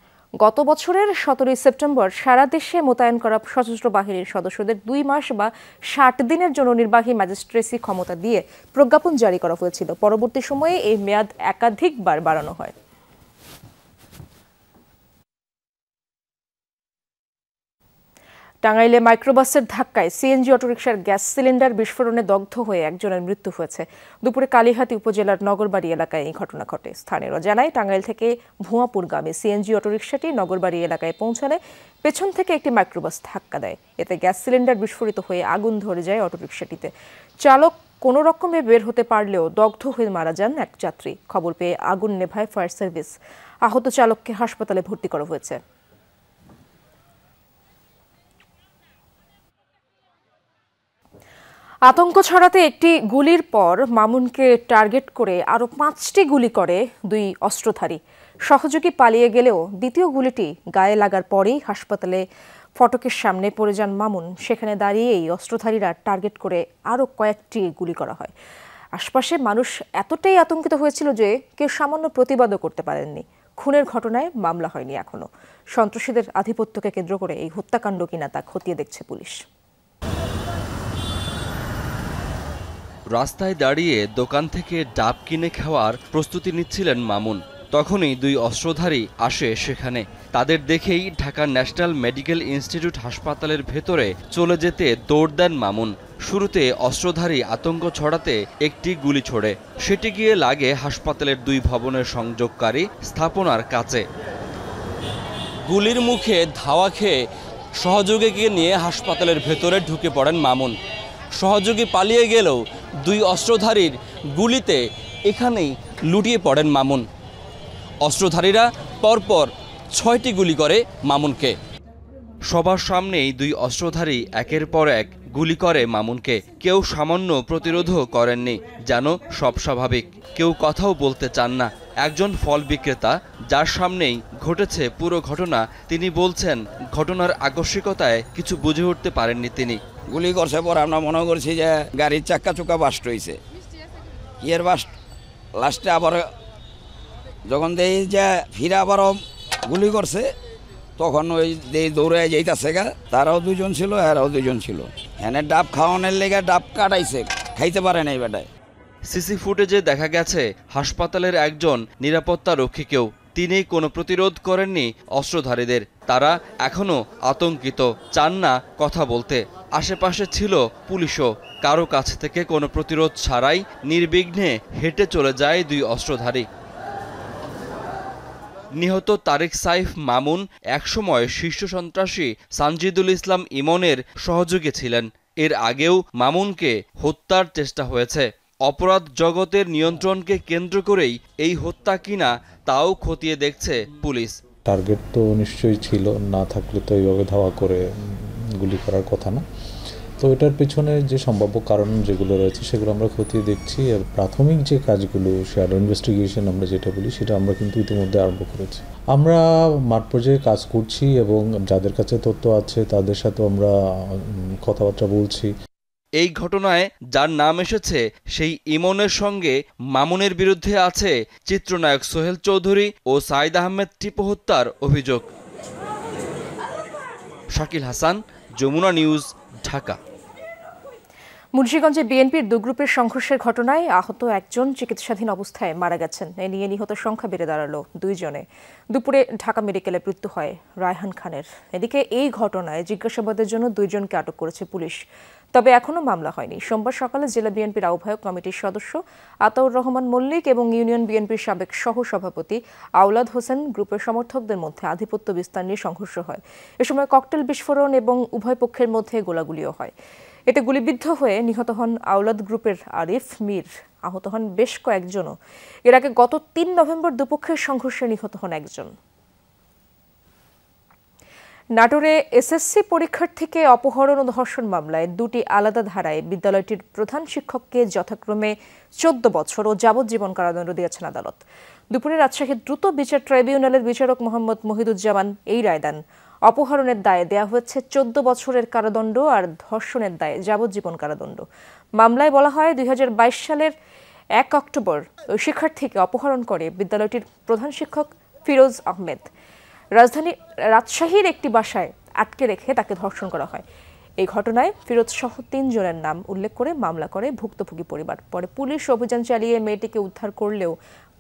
[SPEAKER 1] গত বছরের ১৭ সেপ্টেম্বর সারা দেশে মোতায়েন করা সশস্ত্র বাহিনীর সদস্যদের ২ মাস বা ৬০ দিনের জন্য নির্বাহী ম্যাজিস্ট্রেসি ক্ষমতা দিয়ে প্রজ্ঞাপন জারি করা হয়েছিল। পরবর্তী সময়ে এই মেয়াদ একাধিকবার বাড়ানো হয়। টাঙ্গাইলে মাইক্রোবাসের ধাক্কায় সিএনজি অটোরিকশার গ্যাস সিলিন্ডার বিস্ফোরণে দগ্ধ হয়ে একজনের মৃত্যু হয়েছে। দুপুরে কালীহাতি উপজেলার নগরবাড়ি এলাকায় এই ঘটনা ঘটে। স্থানীয়রা জানায়, টাঙ্গাইল থেকে ভুয়াপুরগামী সিএনজি অটোরিকশাটি নগরবাড়ি এলাকায় পৌঁছালে পেছন থেকে একটি মাইক্রোবাস ধাক্কা দেয়। এতে গ্যাস সিলিন্ডার বিস্ফোরিত হয়ে আগুন ধরে যায় অটোরিকশাটিতে। চালক কোনো রকমে বের হতে পারলেও দগ্ধ হয়ে মারা যান এক যাত্রী। খবর পেয়ে আগুন নেভায় ফায়ার সার্ভিস। আহত চালককে হাসপাতালে ভর্তি করা হয়েছে। আতঙ্ক ছড়াতে একটি গুলির পর মামুনকে টার্গেট করে আরও 5টি গুলি করে 2 অস্ত্রধারী। সহযোগী পালিয়ে গেলেও দ্বিতীয় গুলিটি গায়ে লাগার পরেই হাসপাতালে ফটকের সামনে পড়ে যান মামুন। সেখানে দাঁড়িয়েই অস্ত্রধারীরা টার্গেট করে আরও কয়েকটি গুলি করা হয়। আশপাশে মানুষ এতটাই আতঙ্কিত হয়েছিল যে কেউ সামান্য প্রতিবাদও করতে পারেননি। খুনের ঘটনায় মামলা হয়নি এখনো। সন্ত্রাসীদের আধিপত্যকে কেন্দ্র করে এই হত্যাকাণ্ড কিনা তা খতিয়ে দেখছে পুলিশ।
[SPEAKER 24] রাস্তায় দাঁড়িয়ে দোকান থেকে ডাব কিনে খাওয়ার প্রস্তুতি নিচ্ছিলেন মামুন। তখনই 2 অস্ত্রধারী আসে সেখানে। তাদের দেখেই ঢাকা ন্যাশনাল মেডিকেল ইনস্টিটিউট হাসপাতালের ভেতরে চলে যেতে দৌড় দেন মামুন। শুরুতে অস্ত্রধারী আতঙ্ক ছড়াতে একটি গুলি ছোড়ে। সেটি গিয়ে লাগে হাসপাতালের 2 ভবনের সংযোগকারী স্থাপনার কাছে। গুলির মুখে ধাওয়া খেয়ে সহযোগীকে নিয়ে হাসপাতালের ভেতরে ঢুকে পড়েন মামুন। সহযোগী পালিয়ে গেলেও 2 অস্ত্রধারীর গুলিতে এখানেই লুটিয়ে পড়েন মামুন। অস্ত্রধারীরা পরপর 6টি গুলি করে মামুনকে। সবার সামনেই 2 অস্ত্রধারী একের পর এক গুলি করে মামুনকে। কেউ সামান্য প্রতিরোধও করেননি, যেন সব স্বাভাবিক। কেউ কথাও বলতে চান না। একজন ফল বিক্রেতা, যার সামনেই ঘটেছে পুরো ঘটনা, তিনি বলছেন ঘটনার আকস্মিকতায় কিছু বুঝে উঠতে পারেননি তিনি।
[SPEAKER 25] গুলি করছে পর আমরা মনে করছি যে গাড়ির চাক্কা চুক্কা বাস্ট হয়েছে, ইয়ের বাস্ট। লাস্টে আবার যখন দেখি যে ফিরে আবারও গুলি করছে, তখন ওই যে দৌড়ে যাইতেছে গা, তারাও দুজন ছিল, এরাও দুজন ছিল। এনে ডাব খাওয়ানোর লেগে ডাব কাটাইছে, খাইতে পারে নাই বেটায়।
[SPEAKER 24] সিসি ফুটেজে দেখা গেছে হাসপাতালের একজন নিরাপত্তা রক্ষীকেও তিনি কোনো প্রতিরোধ করেননি অস্ত্রধারীদের। তারা এখনও আতঙ্কিত, চান না কথা বলতে। আশেপাশে ছিল পুলিশও, কারো কাছ থেকে কোনো প্রতিরোধ ছাড়াই নির্বিঘ্নে হেঁটে চলে যায় দুই অস্ত্রধারী। নিহত তারেক সাইফ মামুন একসময় শীর্ষ সন্ত্রাসী সানজিদুল ইসলাম ইমনের সহযোগী ছিলেন। এর আগেও মামুনকে হত্যার চেষ্টা হয়েছে। অপরাধ জগতের নিয়ন্ত্রণকে কেন্দ্র করেই এই হত্যা কিনা তাও খতিয়ে দেখছে পুলিশ।
[SPEAKER 2] টার্গেট তো নিশ্চয়ই ছিল, না থাকলে তো এইভাবে ধাওয়া করে গুলি করার কথা না। তো এটার পেছনে যে সম্ভাব্য কারণ যেগুলো রয়েছে সেগুলো আমরা খতিয়ে দেখছি। আর প্রাথমিক যে কাজগুলো, শ্যাডো ইনভেস্টিগেশন আমরা যেটা বলি, সেটা আমরা কিন্তু ইতিমধ্যে আরম্ভ করেছি। আমরা মাঠ পর্যায়ে কাজ করছি এবং যাদের কাছে তথ্য আছে তাদের সাথে আমরা কথাবার্তা বলছি।
[SPEAKER 24] এই ঘটনায় যার নাম এসেছে সেই ইমনের সঙ্গে মামুনের বিরুদ্ধে আছে চিত্রনায়ক সোহেল চৌধুরী ও সাইদ আহমেদ টিপু হত্যার অভিযোগ। শাকিল হাসান, যমুনা নিউজ, ঢাকা।
[SPEAKER 1] মুন্সিগঞ্জে বিএনপির দু গ্রুপের সংঘর্ষের ঘটনায় আহত একজন চিকিৎসাধীন অবস্থায় মারা গেছেন। এ নিয়ে নিহত সংখ্যা বেড়ে দাঁড়ালো 2 জনে। দুপুরে ঢাকা মেডিকেলে মৃত্যু হয় রায়হান খানের। এদিকে এই ঘটনায় জিজ্ঞাসাবাদের জন্য 2 জনকে আটক করেছে পুলিশ, তবে এখনো মামলা হয়নি। সোমবার সকালে জেলা বিএনপির আহ্বায়ক কমিটির সদস্য আতাউর রহমান মল্লিক এবং ইউনিয়ন বিএনপির সাবেক সহ সভাপতি আওলাদ হোসেন গ্রুপের সমর্থকদের মধ্যে আধিপত্য বিস্তার নিয়ে সংঘর্ষ হয়। এ সময় ককটেল বিস্ফোরণ এবং উভয় পক্ষের মধ্যে গোলাগুলিও হয়। এতে গুলিবিদ্ধ হয়ে নিহত হন আওলাদ গ্রুপের আরিফ মীর। আহত হন বেশ কয়েকজনও। এর আগে গত 3 নভেম্বর দুপক্ষের সংঘর্ষে নিহত হন একজন। নাটোরে এসএসসি পরীক্ষার্থীকে অপহরণ ও ধর্ষণ মামলায় 2টি আলাদা ধারায় বিদ্যালয়টির প্রধান শিক্ষককে যথাক্রমে 14 বছর ও যাবজ্জীবন কারাদণ্ড দিয়েছেন আদালত। দুপুরে রাজশাহী দ্রুত বিচার ট্রাইব্যুনালের বিচারক মোহাম্মদ মহিদুজ্জামান এই রায় দেন। অপহরণের দায়ে দেয়া হয়েছে 14 বছরের কারাদণ্ড আর ধর্ষণের দায়ে যাবজ্জীবন কারাদণ্ড। মামলায় বলা হয় 2022 সালের 1 অক্টোবর ওই শিক্ষার্থীকে অপহরণ করে বিদ্যালয়টির প্রধান শিক্ষক ফিরোজ আহমেদ। রাজশাহীর একটি বাসায় আটকে রেখে তাকে ধর্ষণ করা হয়। এই ঘটনায় ফিরোজ সহ 3 জনের নাম উল্লেখ করে মামলা করে ভুক্তভোগী পরিবার। পরে পুলিশ অভিযান চালিয়ে মেয়েটিকে উদ্ধার করলেও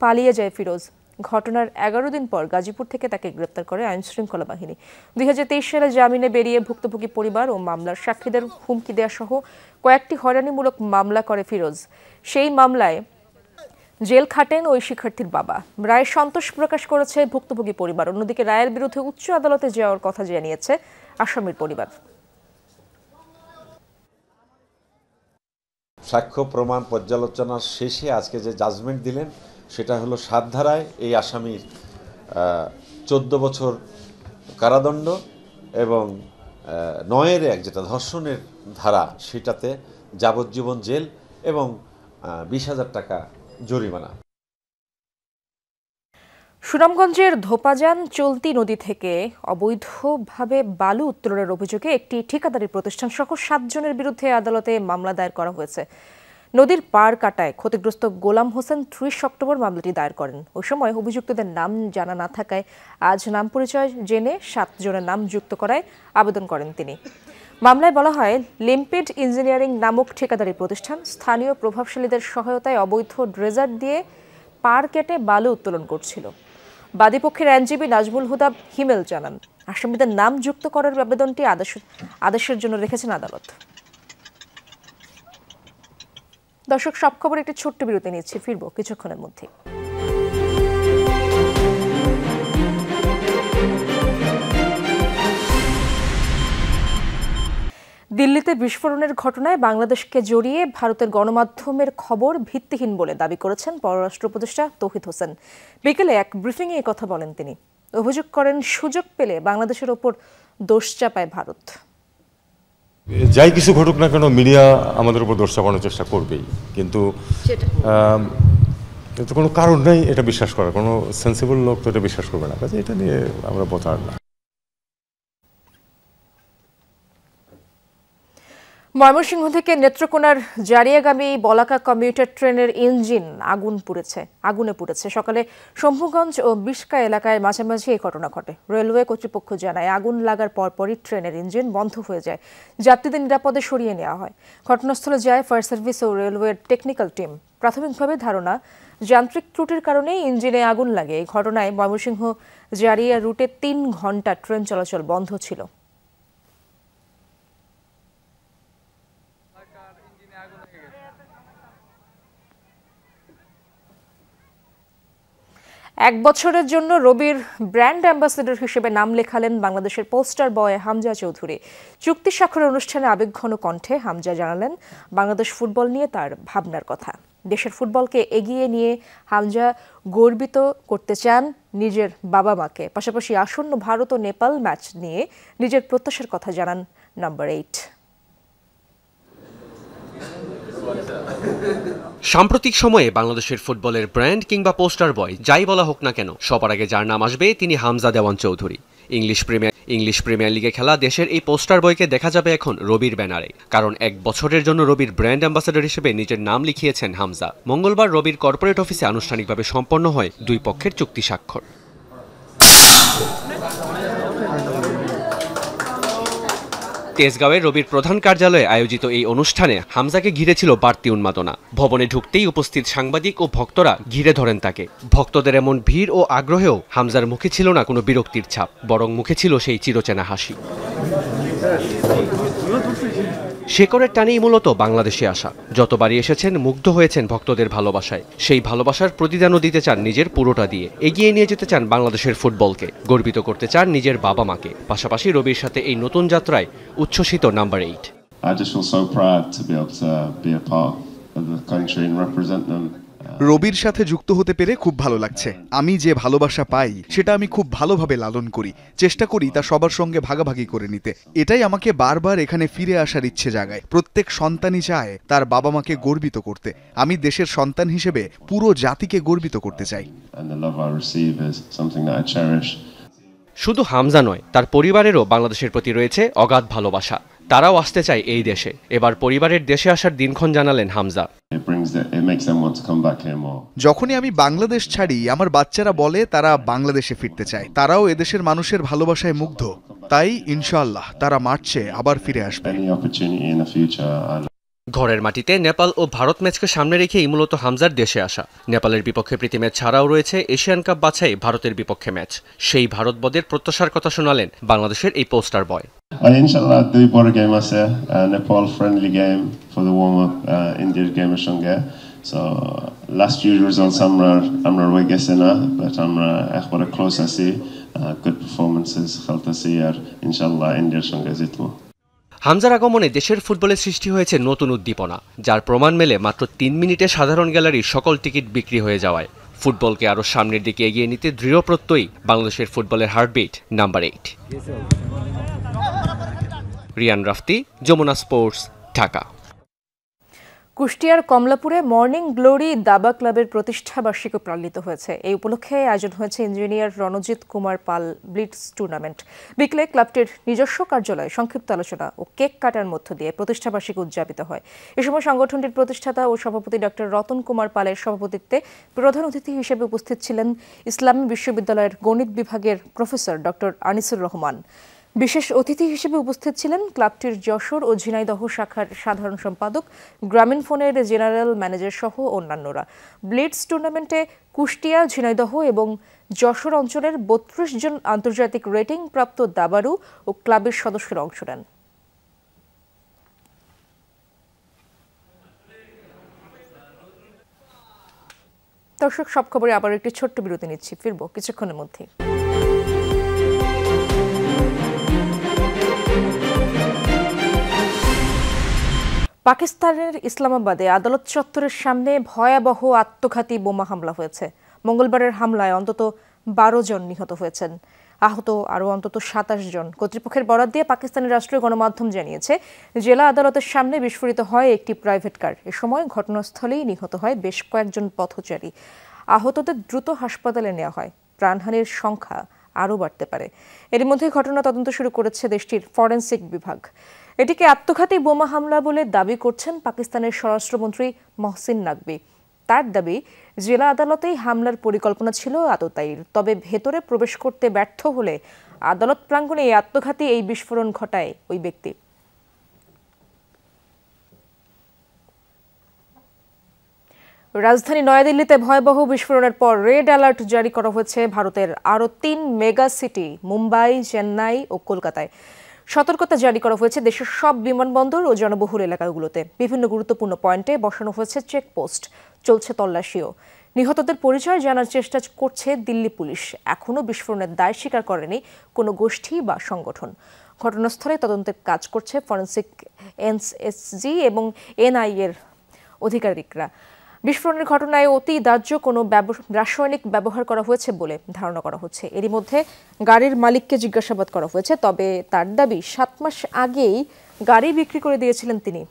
[SPEAKER 1] পালিয়ে যায় ফিরোজ। ঘটনার 11 দিন পর গাজীপুর থেকে তাকে গ্রেপ্তার করে আইনশৃঙ্খলা বাহিনী। 2023 সালে জামিনে বেরিয়ে ভুক্তভোগী পরিবার ও মামলার সাক্ষীদের হুমকি দেওয়া সহ কয়েকটি হয়রানিমূলক মামলা করে ফিরোজ। সেই মামলায় জেল খাটেন ওই শিক্ষার্থীর বাবা। রায়ে সন্তোষ প্রকাশ করেছে ভুক্তভোগী পরিবার। অন্যদিকে রায়ের বিরুদ্ধে উচ্চ আদালতে যাওয়ার কথা জানিয়েছে আসামির পরিবার।
[SPEAKER 3] সাক্ষ্য প্রমাণ পর্যালোচনার শেষে আজকে যে জাজমেন্ট দিলেন সেটা হলো 7 ধারায় এই আসামির 14 বছর কারাদণ্ড এবং 9-এর 1 যেটা ধর্ষণের ধারা সেটাতে যাবজ্জীবন জেল এবং 20,000 টাকা জরিমানা।
[SPEAKER 1] সুনামগঞ্জের ধোপাজান চলতি নদী থেকে অবৈধভাবে বালু উত্তোলনের অভিযোগে একটি ঠিকাদারি প্রতিষ্ঠান সহ 7 জনের বিরুদ্ধে আদালতে মামলা দায়ের করা হয়েছে। নদীর পাড় কাটায় ক্ষতিগ্রস্ত গোলাম হোসেন 30 অক্টোবর মামলাটি দায়ের করেন। ওই সময় অভিযুক্তদের নাম জানা না থাকায় আজ নাম পরিচয় জেনে 7 জনের নাম যুক্ত করায় আবেদন করেন তিনি। মামলায় বলা হয়, লিম্পিড ইঞ্জিনিয়ারিং নামক ঠিকাদারি প্রতিষ্ঠান স্থানীয় প্রভাবশালীদের সহায়তায় অবৈধ ড্রেজার দিয়ে পাড় কেটে বালু উত্তোলন করছিল। বাদীপক্ষের আইনজীবী নাজমুল হুদা হিমেল জানান, আসামিদের নাম যুক্ত করার আবেদনটি আদেশের জন্য রেখেছেন আদালত। দর্শক, সব খবর একটি ছোট্ট বিরতি নিচ্ছি, ফিরবো কিছুক্ষণের মধ্যে। দিল্লিতে বিস্ফোরণের ঘটনায় বাংলাদেশকে জড়িয়ে ভারতের গণমাধ্যমের খবর ভিত্তিহীন বলে দাবি করেছেন পররাষ্ট্র উপদেষ্টা তৌহিদ হোসেন। বিকেলে এক ব্রিফিংয়ে এই কথা বলেন তিনি। অভিযোগ করেন, সুযোগ পেলে বাংলাদেশের ওপর দোষ চাপায় ভারত।
[SPEAKER 4] যাই কিছু ঘটুক না কেন, মিডিয়া আমাদের উপর দোষ চাপানোর চেষ্টা করবেই, কিন্তু কোনো কারণ নেই এটা বিশ্বাস করার। কোনো সেন্সিবল লোক তো এটা বিশ্বাস করবে না, কাজে এটা নিয়ে আমরা বতার না।
[SPEAKER 1] ময়মনসিংহ থেকে নেত্রকোনার জারিয়াগামী বলাকা কমিউটার ট্রেনের ইঞ্জিন আগুনে পুড়েছে। সকালে শম্ভুগঞ্জ ও বিশকা এলাকায় মাঝামাঝি এই ঘটনা ঘটে। রেলওয়ে কর্তৃপক্ষ জানায়, আগুন লাগার পরপরই ট্রেনের ইঞ্জিন বন্ধ হয়ে যায়। যাত্রীদের নিরাপদে সরিয়ে নেওয়া হয়। ঘটনাস্থলে যায় ফায়ার সার্ভিস ও রেলওয়ের টেকনিক্যাল টিম। প্রাথমিকভাবে ধারণা, যান্ত্রিক ত্রুটির কারণেই ইঞ্জিনে আগুন লাগে। এই ঘটনায় ময়মনসিংহ জারিয়া রুটে 3 ঘণ্টা ট্রেন চলাচল বন্ধ ছিল। এক বছরের জন্য রবির ব্র্যান্ড অ্যাম্বাসেডর হিসেবে নাম লেখালেন বাংলাদেশের পোস্টার বয় হামজা চৌধুরী। চুক্তি স্বাক্ষরের অনুষ্ঠানে আবেগঘন কণ্ঠে হামজা জানালেন বাংলাদেশ ফুটবল নিয়ে তার ভাবনার কথা। দেশের ফুটবলকে এগিয়ে নিয়ে হামজা গর্বিত করতে চান নিজের বাবা মাকে। পাশাপাশি আসন্ন ভারত ও নেপাল ম্যাচ নিয়ে নিজের প্রত্যাশার কথা জানান নাম্বার 8।
[SPEAKER 12] সাম্প্রতিক সময়ে বাংলাদেশের ফুটবলের ব্র্যান্ড কিংবা পোস্টার বয় যাই বলা হোক না কেন, সবার আগে যার নাম আসবে তিনি হামজা দেওয়ান চৌধুরী। ইংলিশ প্রিমিয়ার লিগে খেলা দেশের এই পোস্টার বয়কে দেখা যাবে এখন রবির ব্যানারে। কারণ 1 বছরের জন্য রবির ব্র্যান্ড অ্যাম্বাসেডর হিসেবে নিজের নাম লিখিয়েছেন হামজা। মঙ্গলবার রবির কর্পোরেট অফিসে আনুষ্ঠানিকভাবে সম্পন্ন হয় 2 পক্ষের চুক্তি স্বাক্ষর। তেজগাঁওয়ের রবির প্রধান কার্যালয়ে আয়োজিত এই অনুষ্ঠানে হামজাকে ঘিরে ছিল বাড়তি উন্মাদনা। ভবনে ঢুকতেই উপস্থিত সাংবাদিক ও ভক্তরা ঘিরে ধরেন তাকে। ভক্তদের এমন ভিড় ও আগ্রহেও হামজার মুখে ছিল না কোনো বিরক্তির ছাপ, বরং মুখে ছিল সেই চিরচেনা হাসি। শেকড়ের টানেই মূলত বাংলাদেশে আসা। যতবারই এসেছেন মুগ্ধ হয়েছেন ভক্তদের ভালোবাসায়। সেই ভালোবাসার প্রতিদানও দিতে চান নিজের পুরোটা দিয়ে। এগিয়ে নিয়ে যেতে চান বাংলাদেশের ফুটবলকে, গর্বিত করতে চান নিজের বাবা মাকে। পাশাপাশি রবির সাথে এই নতুন যাত্রায় উচ্ছ্বসিত নাম্বার 8।
[SPEAKER 5] রবির সাথে যুক্ত হতে পেরে খুব ভালো লাগছে। আমি যে ভালোবাসা পাই সেটা আমি খুব ভালোভাবে লালন করি, চেষ্টা করি তা সবার সঙ্গে ভাগাভাগি করে নিতে। এটাই আমাকে বারবার এখানে ফিরে আসার ইচ্ছে জাগায়। প্রত্যেক সন্তানই চায় তার বাবা মাকে গর্বিত করতে। আমি দেশের সন্তান হিসেবে পুরো জাতিকে গর্বিত করতে চাই।
[SPEAKER 12] শুধু হামজা নয়, তার পরিবারেরও বাংলাদেশের প্রতি রয়েছে অগাধ ভালোবাসা। তারাও আসতে চায় এই দেশে। এবার পরিবারের দেশে আসার দিনক্ষণ জানালেন হামজা।
[SPEAKER 5] যখনই আমি বাংলাদেশ ছাড়ি, আমার বাচ্চারা বলে তারা বাংলাদেশে ফিরতে চায়। তারাও এদেশের মানুষের ভালোবাসায় মুগ্ধ। তাই ইনশাআল্লাহ তারা মার্চে আবার ফিরে আসবে।
[SPEAKER 12] ঘরের মাটিতে নেপাল ও ভারত ম্যাচকে সামনে রেখেই মূলত হামজার দেশে আসা। নেপালের বিপক্ষে প্রীতি ম্যাচ ছাড়াও রয়েছে এশিয়ান কাপ বাছাই ভারতের বিপক্ষে ম্যাচ। সেই ভারত বদের প্রত্যাশার কথা শোনালেন বাংলাদেশের এই পোস্টার বয়।
[SPEAKER 7] ইনশাআল্লাহ 2 বড় গেম আছে। Nepal friendly game for the warm up ইন্ডিয়ার গেমের সঙ্গে। সো লাস্ট ইয়ার রেজাল্টস আমরা হয়ে গেছে না, বাট আমরা একবারে ক্লোজ আছি। গুড পারফরম্যান্সেস খেলতেছি আর ইনশাআল্লাহ ইন্ডিয়ার সঙ্গে জিতবো।
[SPEAKER 12] হামজার আগমনে দেশের ফুটবলে সৃষ্টি হয়েছে নতুন উদ্দীপনা, যার প্রমাণ মেলে মাত্র 3 মিনিটে সাধারণ গ্যালারির সকল টিকিট বিক্রি হয়ে যাওয়ায়। ফুটবলকে আরও সামনের দিকে এগিয়ে নিতে দৃঢ় প্রত্যয়ী বাংলাদেশের ফুটবলের heartbeat number 8। Riyan রাফতি, Jamuna sports, Dhaka.
[SPEAKER 1] কুষ্টিয়ার কমলাপুরে মর্নিং গ্লোরি দাবা ক্লাবের প্রতিষ্ঠা বার্ষিকী পালিত হয়েছে। এই উপলক্ষে আয়োজন হয়েছে engineer Ranjit Kumar Pal blitz tournament. বিকেলে ক্লাবটির নিজস্ব কার্যালয়ে সংক্ষিপ্ত আলোচনা ও কেক কাটার মধ্য দিয়ে প্রতিষ্ঠা বার্ষিকী উদযাপিত হয়। এ সময় সংগঠনটির প্রতিষ্ঠাতা ও সভাপতি ডক্টর রতন কুমার পালের সভাপতিত্বে প্রধান অতিথি হিসেবে উপস্থিত ছিলেন ইসলামী বিশ্ববিদ্যালয়ের গণিত বিভাগের প্রফেসর ডক্টর আনিসুর রহমান। বিশেষ অতিথি হিসেবে উপস্থিত ছিলেন ক্লাবটির যশোর ও ঝিনাইদহ শাখার সাধারণ সম্পাদক, গ্রামীণফোনের জেনারেল ম্যানেজার সহ অন্যান্যরা। ব্লিটস টুর্নামেন্টে কুষ্টিয়া, ঝিনাইদহ এবং যশোর অঞ্চলের 32 জন আন্তর্জাতিক রেটিং প্রাপ্ত দাবাড়ু ও ক্লাবের সদস্যরা অংশ নেন। দর্শক, সব খবরে আবার একটি ছোট্ট বিরতি নিচ্ছি, ফিরব কিছুক্ষণের মধ্যে। পাকিস্তানের ইসলামাবাদে আদালত চত্বরের সামনে ভয়াবহ আত্মঘাতী বোমা হামলা হয়েছে। মঙ্গলবারের হামলায় অন্তত 12 জন নিহত হয়েছেন, আহত আরও অন্তত 27 জন। কর্তৃপক্ষের বরাত দিয়ে পাকিস্তানের রাষ্ট্রীয় গণমাধ্যম জানিয়েছে, জেলা আদালতের সামনে বিস্ফোরিত হয় একটি প্রাইভেট কার। এ সময় ঘটনাস্থলেই নিহত হয় বেশ কয়েকজন পথচারী। আহতদের দ্রুত হাসপাতালে নেওয়া হয়। প্রাণহানির সংখ্যা আরও বাড়তে পারে। এর মধ্যে ঘটনা তদন্ত শুরু করেছে দেশটির ফরেনসিক বিভাগ। এটিকে আত্মঘাতী বোমা হামলা বলে দাবি করছেন পাকিস্তানের স্বরাষ্ট্রমন্ত্রী মহসিন নাকভি। তার দাবি, জেলা আদালতেই হামলার পরিকল্পনা ছিল আততায়ীর, তবে ভেতরে প্রবেশ করতে ব্যর্থ হলে আদালত প্রাঙ্গণে আত্মঘাতী এই বিস্ফোরণ ঘটায় ওই ব্যক্তি। রাজধানী নয়াদিল্লিতে ভয়াবহ বিস্ফোরণের পর রেড অ্যালার্ট জারি করা হয়েছে ভারতের আরও 3 মেগা সিটি মুম্বাই, চেন্নাই ও কলকাতায়। সতর্কতা জারি করা হয়েছে দেশের সব বিমানবন্দর ও জনবহুল এলাকাগুলোতে। বিভিন্ন গুরুত্বপূর্ণ পয়েন্টে বসানো হয়েছে চেকপোস্ট, চলছে তল্লাশিও। নিহতদের পরিচয় জানার চেষ্টা করছে দিল্লি পুলিশ। এখনও বিস্ফোরণের দায় স্বীকার করেনি কোনো গোষ্ঠী বা সংগঠন। ঘটনাস্থলে তদন্তের কাজ করছে ফরেনসিক এনএসজি এবং এনআইএর আধিকারিকরা। বিস্ফোরণের ঘটনায় অতি দাহ্য কোনো রাসায়নিক ব্যবহার করা হয়েছে বলে ধারণা করা হচ্ছে। এরই মধ্যে গাড়ির মালিককে জিজ্ঞাসাবাদ করা হয়েছে, তবে তার দাবি 7 মাস আগেই গাড়ি বিক্রি করে দিয়েছিলেন তিনি।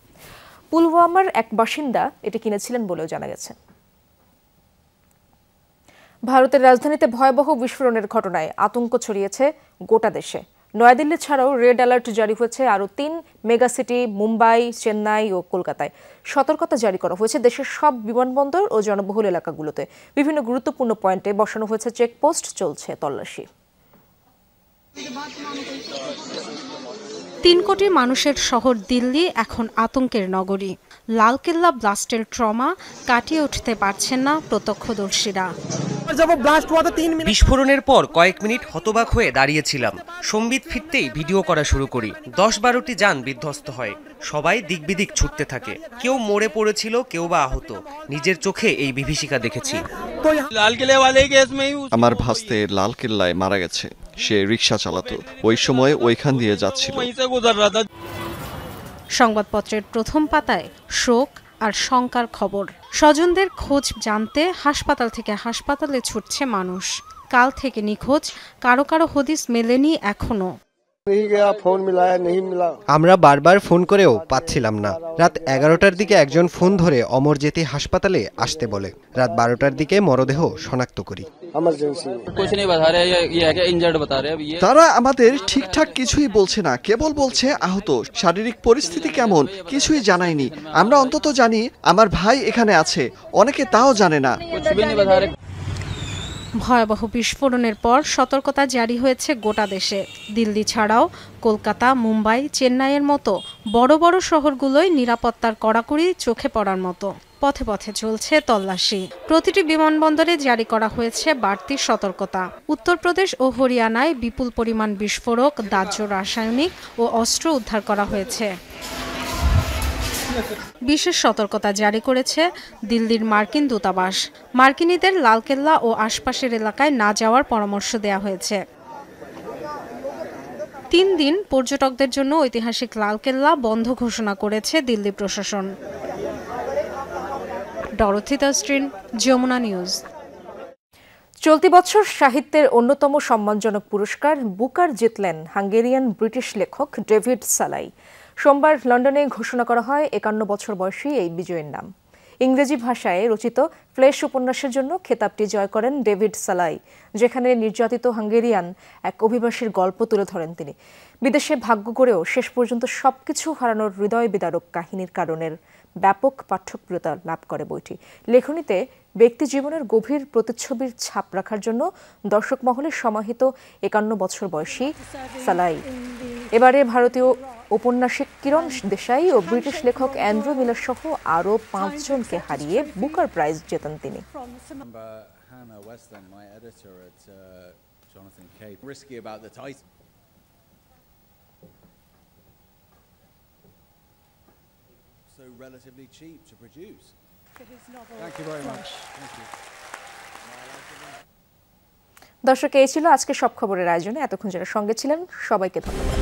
[SPEAKER 1] পুলওয়ামার এক বাসিন্দা এটি কিনেছিলেন বলেও জানা গেছে। ভারতের রাজধানীতে ভয়াবহ বিস্ফোরণের ঘটনায় আতঙ্ক ছড়িয়েছে গোটা দেশে। নয়াদিল্লি ছাড়াও রেড অ্যালার্ট জারি হয়েছে আরও 3 মেগাসিটি মুম্বাই, চেন্নাই ও কলকাতায়। সতর্কতা জারি করা হয়েছে দেশের সব বিমানবন্দর ও জনবহুল এলাকাগুলোতে। বিভিন্ন গুরুত্বপূর্ণ পয়েন্টে বসানো হয়েছে চেকপোস্ট, চলছে তল্লাশি।
[SPEAKER 6] 3 কোটি মানুষের শহর দিল্লি এখন আতঙ্কের নগরী। লালকেল্লা ব্লাস্টের ট্রমা কাটিয়ে উঠতে পারছেন না প্রত্যক্ষদর্শীরা।
[SPEAKER 8] বিস্ফোরণের পর কয়েক মিনিট হতবাক হয়ে দাঁড়িয়েছিলাম। সম্বিত ফিরতেই ভিডিও করা শুরু করি। 10-12টি যান বিধ্বস্ত হয়। সবাই দিকবিদিক ছুটতে থাকে। কেউ মরে পড়েছিল, কেউ বা আহত। নিজের চোখে এই বিভীষিকা দেখেছি।
[SPEAKER 9] আমার ভাস্তে লালকেল্লায় মারা গেছে। সে রিক্সা চালাতো, ওই সময় ওইখান দিয়ে যাচ্ছিল।
[SPEAKER 6] সংবাদপত্রের প্রথম পাতায় শোক আর শঙ্কার খবর। স্বজনদের খোঁজ জানতে হাসপাতাল থেকে হাসপাতালে ছুটছে মানুষ। কাল থেকে নিখোঁজ, কারো কারো হদিস মেলেনি এখনো।
[SPEAKER 10] আমরা বারবার ফোন করেও পাচ্ছিলাম না। রাত 11টার দিকে একজন ফোন ধরে অমরজেতি হাসপাতালে আসতে বলে। রাত 12টার দিকে মরদেহ শনাক্ত করি।
[SPEAKER 9] তারা আমাদের ঠিকঠাক কিছুই বলছে না, কেবল বলছে আহত, শারীরিক পরিস্থিতি কেমন কিছুই জানায়নি। আমরা অন্তত জানি আমার ভাই এখানে আছে, অনেকে তাও জানে না।
[SPEAKER 6] ভয়াবহ বিস্ফোরণের পর সতর্কতা জারি হয়েছে গোটা দেশে। দিল্লি ছাড়াও কলকাতা, মুম্বাই, চেন্নাইয়ের মতো বড় বড় শহরগুলোয় নিরাপত্তার কড়াকড়ি চোখে পড়ার মতো। পথে পথে চলছে তল্লাশি। প্রতিটি বিমানবন্দরে জারি করা হয়েছে বাড়তি সতর্কতা। উত্তরপ্রদেশ ও হরিয়ানায় বিপুল পরিমাণ বিস্ফোরক, দাহ্য রাসায়নিক ও অস্ত্র উদ্ধার করা হয়েছে। বিশেষ সতর্কতা জারি করেছে দিল্লির মার্কিন দূতাবাস। মার্কিনীদের লালকেল্লা ও আশপাশের এলাকায় না যাওয়ার পরামর্শ দেওয়া হয়েছে। 3 দিন পর্যটকদের জন্য ঐতিহাসিক লালকেল্লা বন্ধ ঘোষণা করেছে দিল্লি প্রশাসন। ডরথি তাস্ট্রিন, যমুনা নিউজ।
[SPEAKER 1] চলতি বছর সাহিত্যের অন্যতম সম্মানজনক পুরস্কার বুকার জিতলেন হাঙ্গেরিয়ান ব্রিটিশ লেখক ডেভিড সালাই। সোমবার লন্ডনে ঘোষণা করা হয় 51 বছর বয়সী এই বিজয়ীর নাম। ইংরেজি ভাষায় রচিত ফ্লেশ উপন্যাসের জন্য খেতাবটি জয় করেন ডেভিড সালাই, যেখানে নির্যাতিত হাঙ্গেরিয়ান এক অভিবাসীর গল্প তুলে ধরেন তিনি। বিদেশে ভাগ্য করেও শেষ পর্যন্ত সবকিছু হারানোর হৃদয় বিদারক কাহিনীর কারণের ব্যাপক পাঠ্যপ্রিয়তা লাভ করে বইটি। লেখনীতে ব্যক্তি জীবনের গভীর প্রতিচ্ছবির ছাপ রাখার জন্য দর্শক মহলে সমাহিত 51 বছর বয়সী সালাই এবারে ভারতীয় ঔপন্যাসিক কিরণ দেশাই ও ব্রিটিশ লেখক অ্যান্ড্রু মিলার সহ আরও 5 জনকে হারিয়ে বুকার প্রাইজ জেতেন তিনি।
[SPEAKER 13] Relatively cheap to produce. Thank you very much. Thank you.
[SPEAKER 1] দর্শক, এই ছিল আজকে সব খবরের আয়োজনে। এতক্ষণ যারা সঙ্গে ছিলেন সবাইকে ধন্যবাদ।